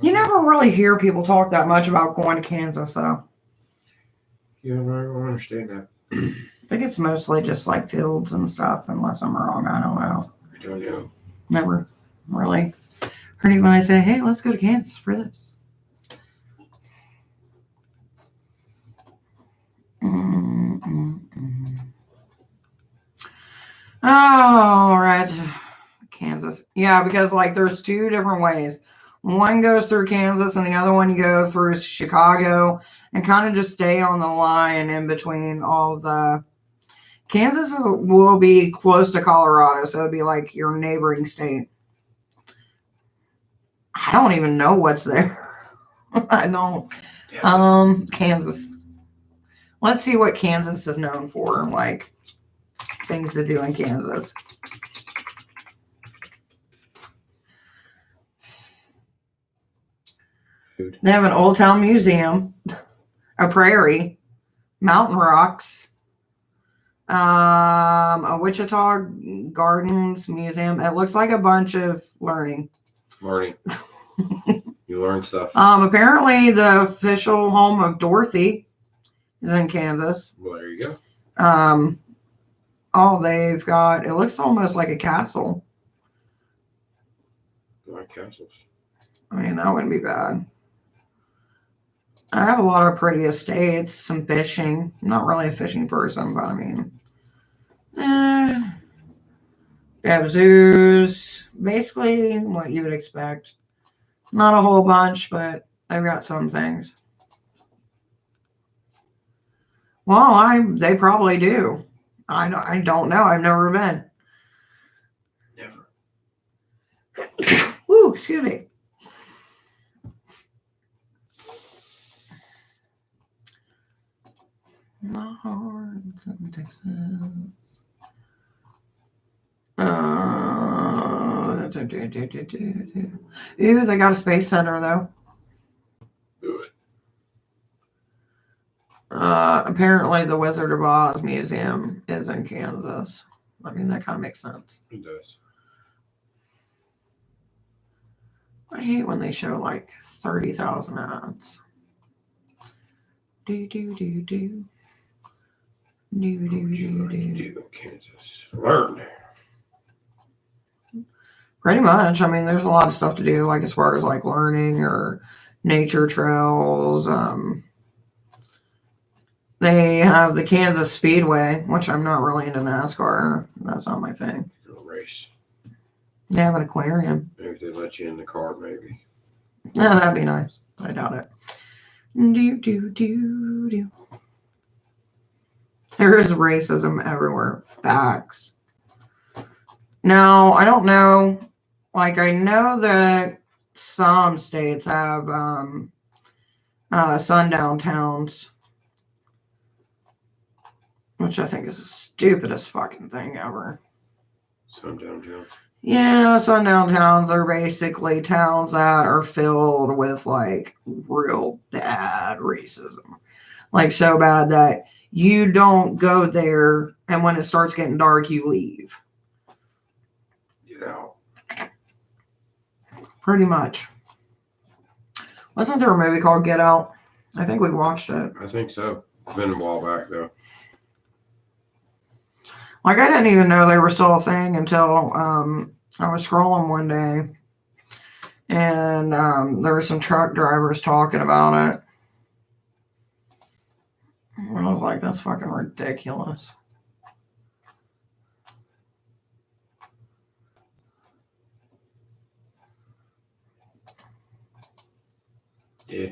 You never really hear people talk that much about going to Kansas, though. Yeah, I don't understand that. I think it's mostly just like fields and stuff, unless I'm wrong. I don't know. I don't know. Never really heard anybody say, hey, let's go to Kansas for this. All right. Kansas. Yeah, because like there's two different ways. One goes through Kansas and the other one you go through Chicago and kind of just stay on the line in between all the. Kansas will be close to Colorado, so it'd be like your neighboring state. I don't even know what's there. I don't. Kansas. Let's see what Kansas is known for, like things to do in Kansas. Food. They have an old town museum, a prairie, mountain rocks, a Wichita Gardens museum. It looks like a bunch of learning. Learning. You learn stuff. Apparently the official home of Dorothy is in Kansas. Well, there you go. They've got, it looks almost like a castle. Like castles. I mean, that wouldn't be bad. I have a lot of pretty estates, some fishing. I'm not really a fishing person, but I mean, they have zoos. Basically, what you would expect. Not a whole bunch, but they've got some things. Well, they probably do. I don't know. I've never been. Never. Woo, excuse me. My heart's in Texas. Ooh, they got a space center though. Good. Apparently the Wizard of Oz Museum is in Kansas. I mean, that kind of makes sense. It does. I hate when they show like 30,000 ads. Do do do do. Do What do would you do like to do. do in Kansas? Learn. Pretty much. I mean, there's a lot of stuff to do, like as far as like learning or nature trails. They have the Kansas Speedway, which I'm not really into NASCAR. That's not my thing. Go race. They have an aquarium. Maybe they let you in the car, maybe. Yeah, that'd be nice. I doubt it. Do do do do. There is racism everywhere. Facts. Now, I don't know. Like, I know that some states have sundown towns, which I think is the stupidest fucking thing ever. Sundown town. Yeah, sundown towns are basically towns that are filled with like real bad racism. Like, so bad that you don't go there, and when it starts getting dark, you leave. Get out. Pretty much. Wasn't there a movie called Get Out? I think we watched it. I think so. It's been a while back, though. Like, I didn't even know they were still a thing until I was scrolling one day, and there were some truck drivers talking about it. And I was like, that's fucking ridiculous. Yeah.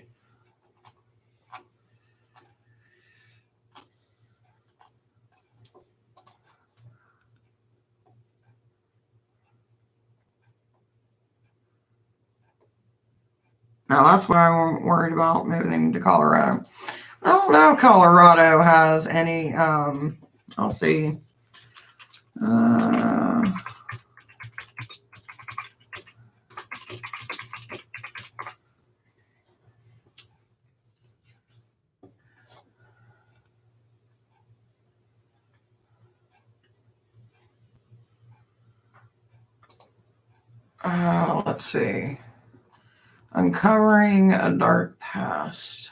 Now, that's what I'm worried about moving to Colorado. I don't know if Colorado has any, I'll see. Let's see. Uncovering a dark past.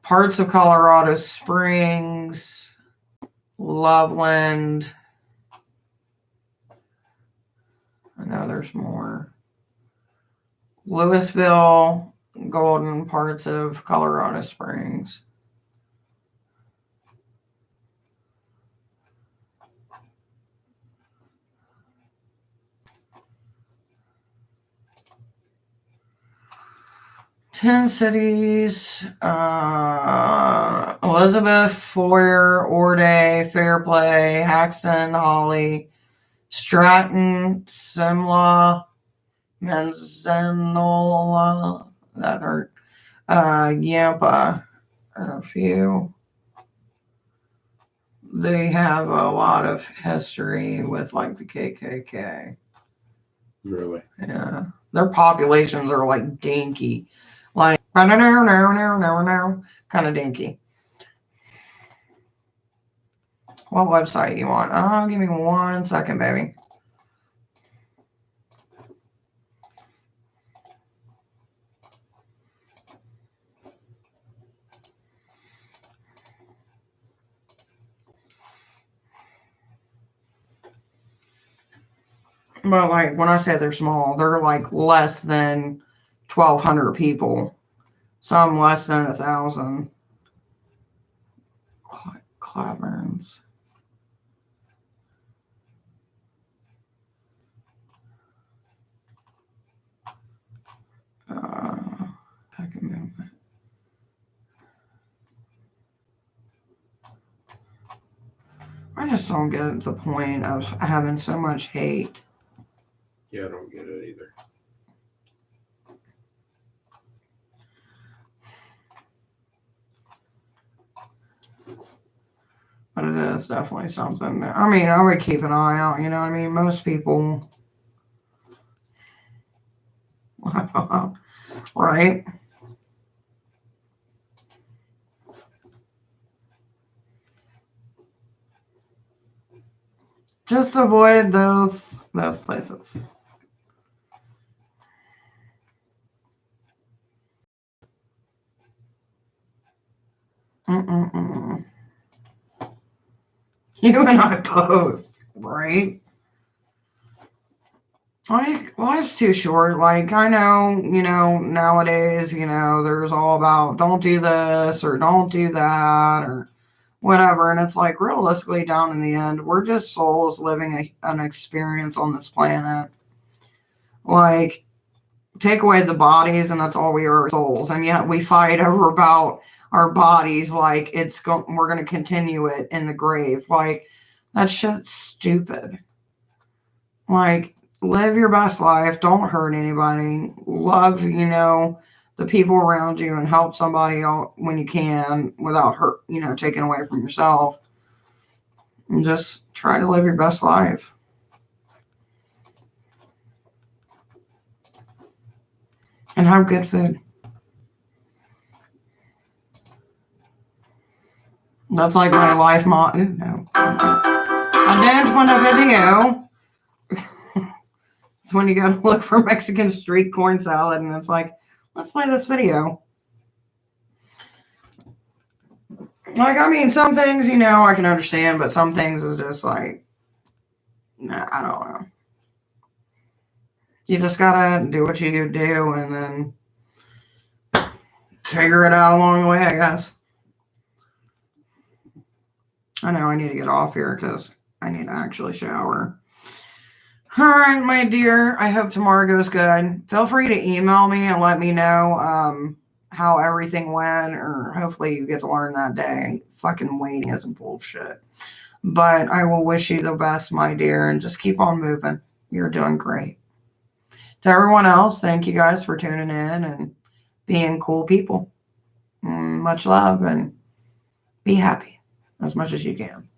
Parts of Colorado Springs, Loveland. I know there's more. Louisville, Golden, parts of Colorado Springs. Ten cities. Elizabeth, Foyer, Orday, Fairplay, Haxton, Holly, Stratton, Simla, Manzanola. That hurt. Yampa. A few. They have a lot of history with like the KKK. Really? Yeah. Their populations are like dinky. Like, kind of dinky. What website you want? Oh, give me 1 second, baby. But like when I say they're small, they're like less than 1,200 people. Some less than 1,000. Claverns. Packet movement. I just don't get the point of having so much hate. Yeah, I don't get it either. But it is definitely something. I mean, I would keep an eye out, you know what I mean? Most people. Right? Just avoid those places. Mm-mm-mm. You and I both, right? Like, life's too short. Like, I know, nowadays, there's all about don't do this or don't do that or whatever. And it's like, realistically, down in the end, we're just souls living an experience on this planet. Like, take away the bodies, and that's all we are, souls. And yet we fight over about our bodies like we're going to continue it in the grave. Like, that shit's stupid. Like, live your best life. Don't hurt anybody. Love, the people around you and help somebody out when you can without hurt, taking away from yourself. And just try to live your best life. And have good food. That's like my life motto. No. I don't want a video. It's when you go to look for Mexican street corn salad and it's like, let's play this video. Like, I mean, some things, I can understand, but some things is just like, nah, I don't know. You just gotta do what you do and then figure it out along the way, I guess. I know I need to get off here because I need to actually shower. All right, my dear. I hope tomorrow goes good. Feel free to email me and let me know how everything went, or hopefully you get to learn that day. Fucking waiting is bullshit. But I will wish you the best, my dear, and just keep on moving. You're doing great. To everyone else, thank you guys for tuning in and being cool people. Much love and be happy as much as you can.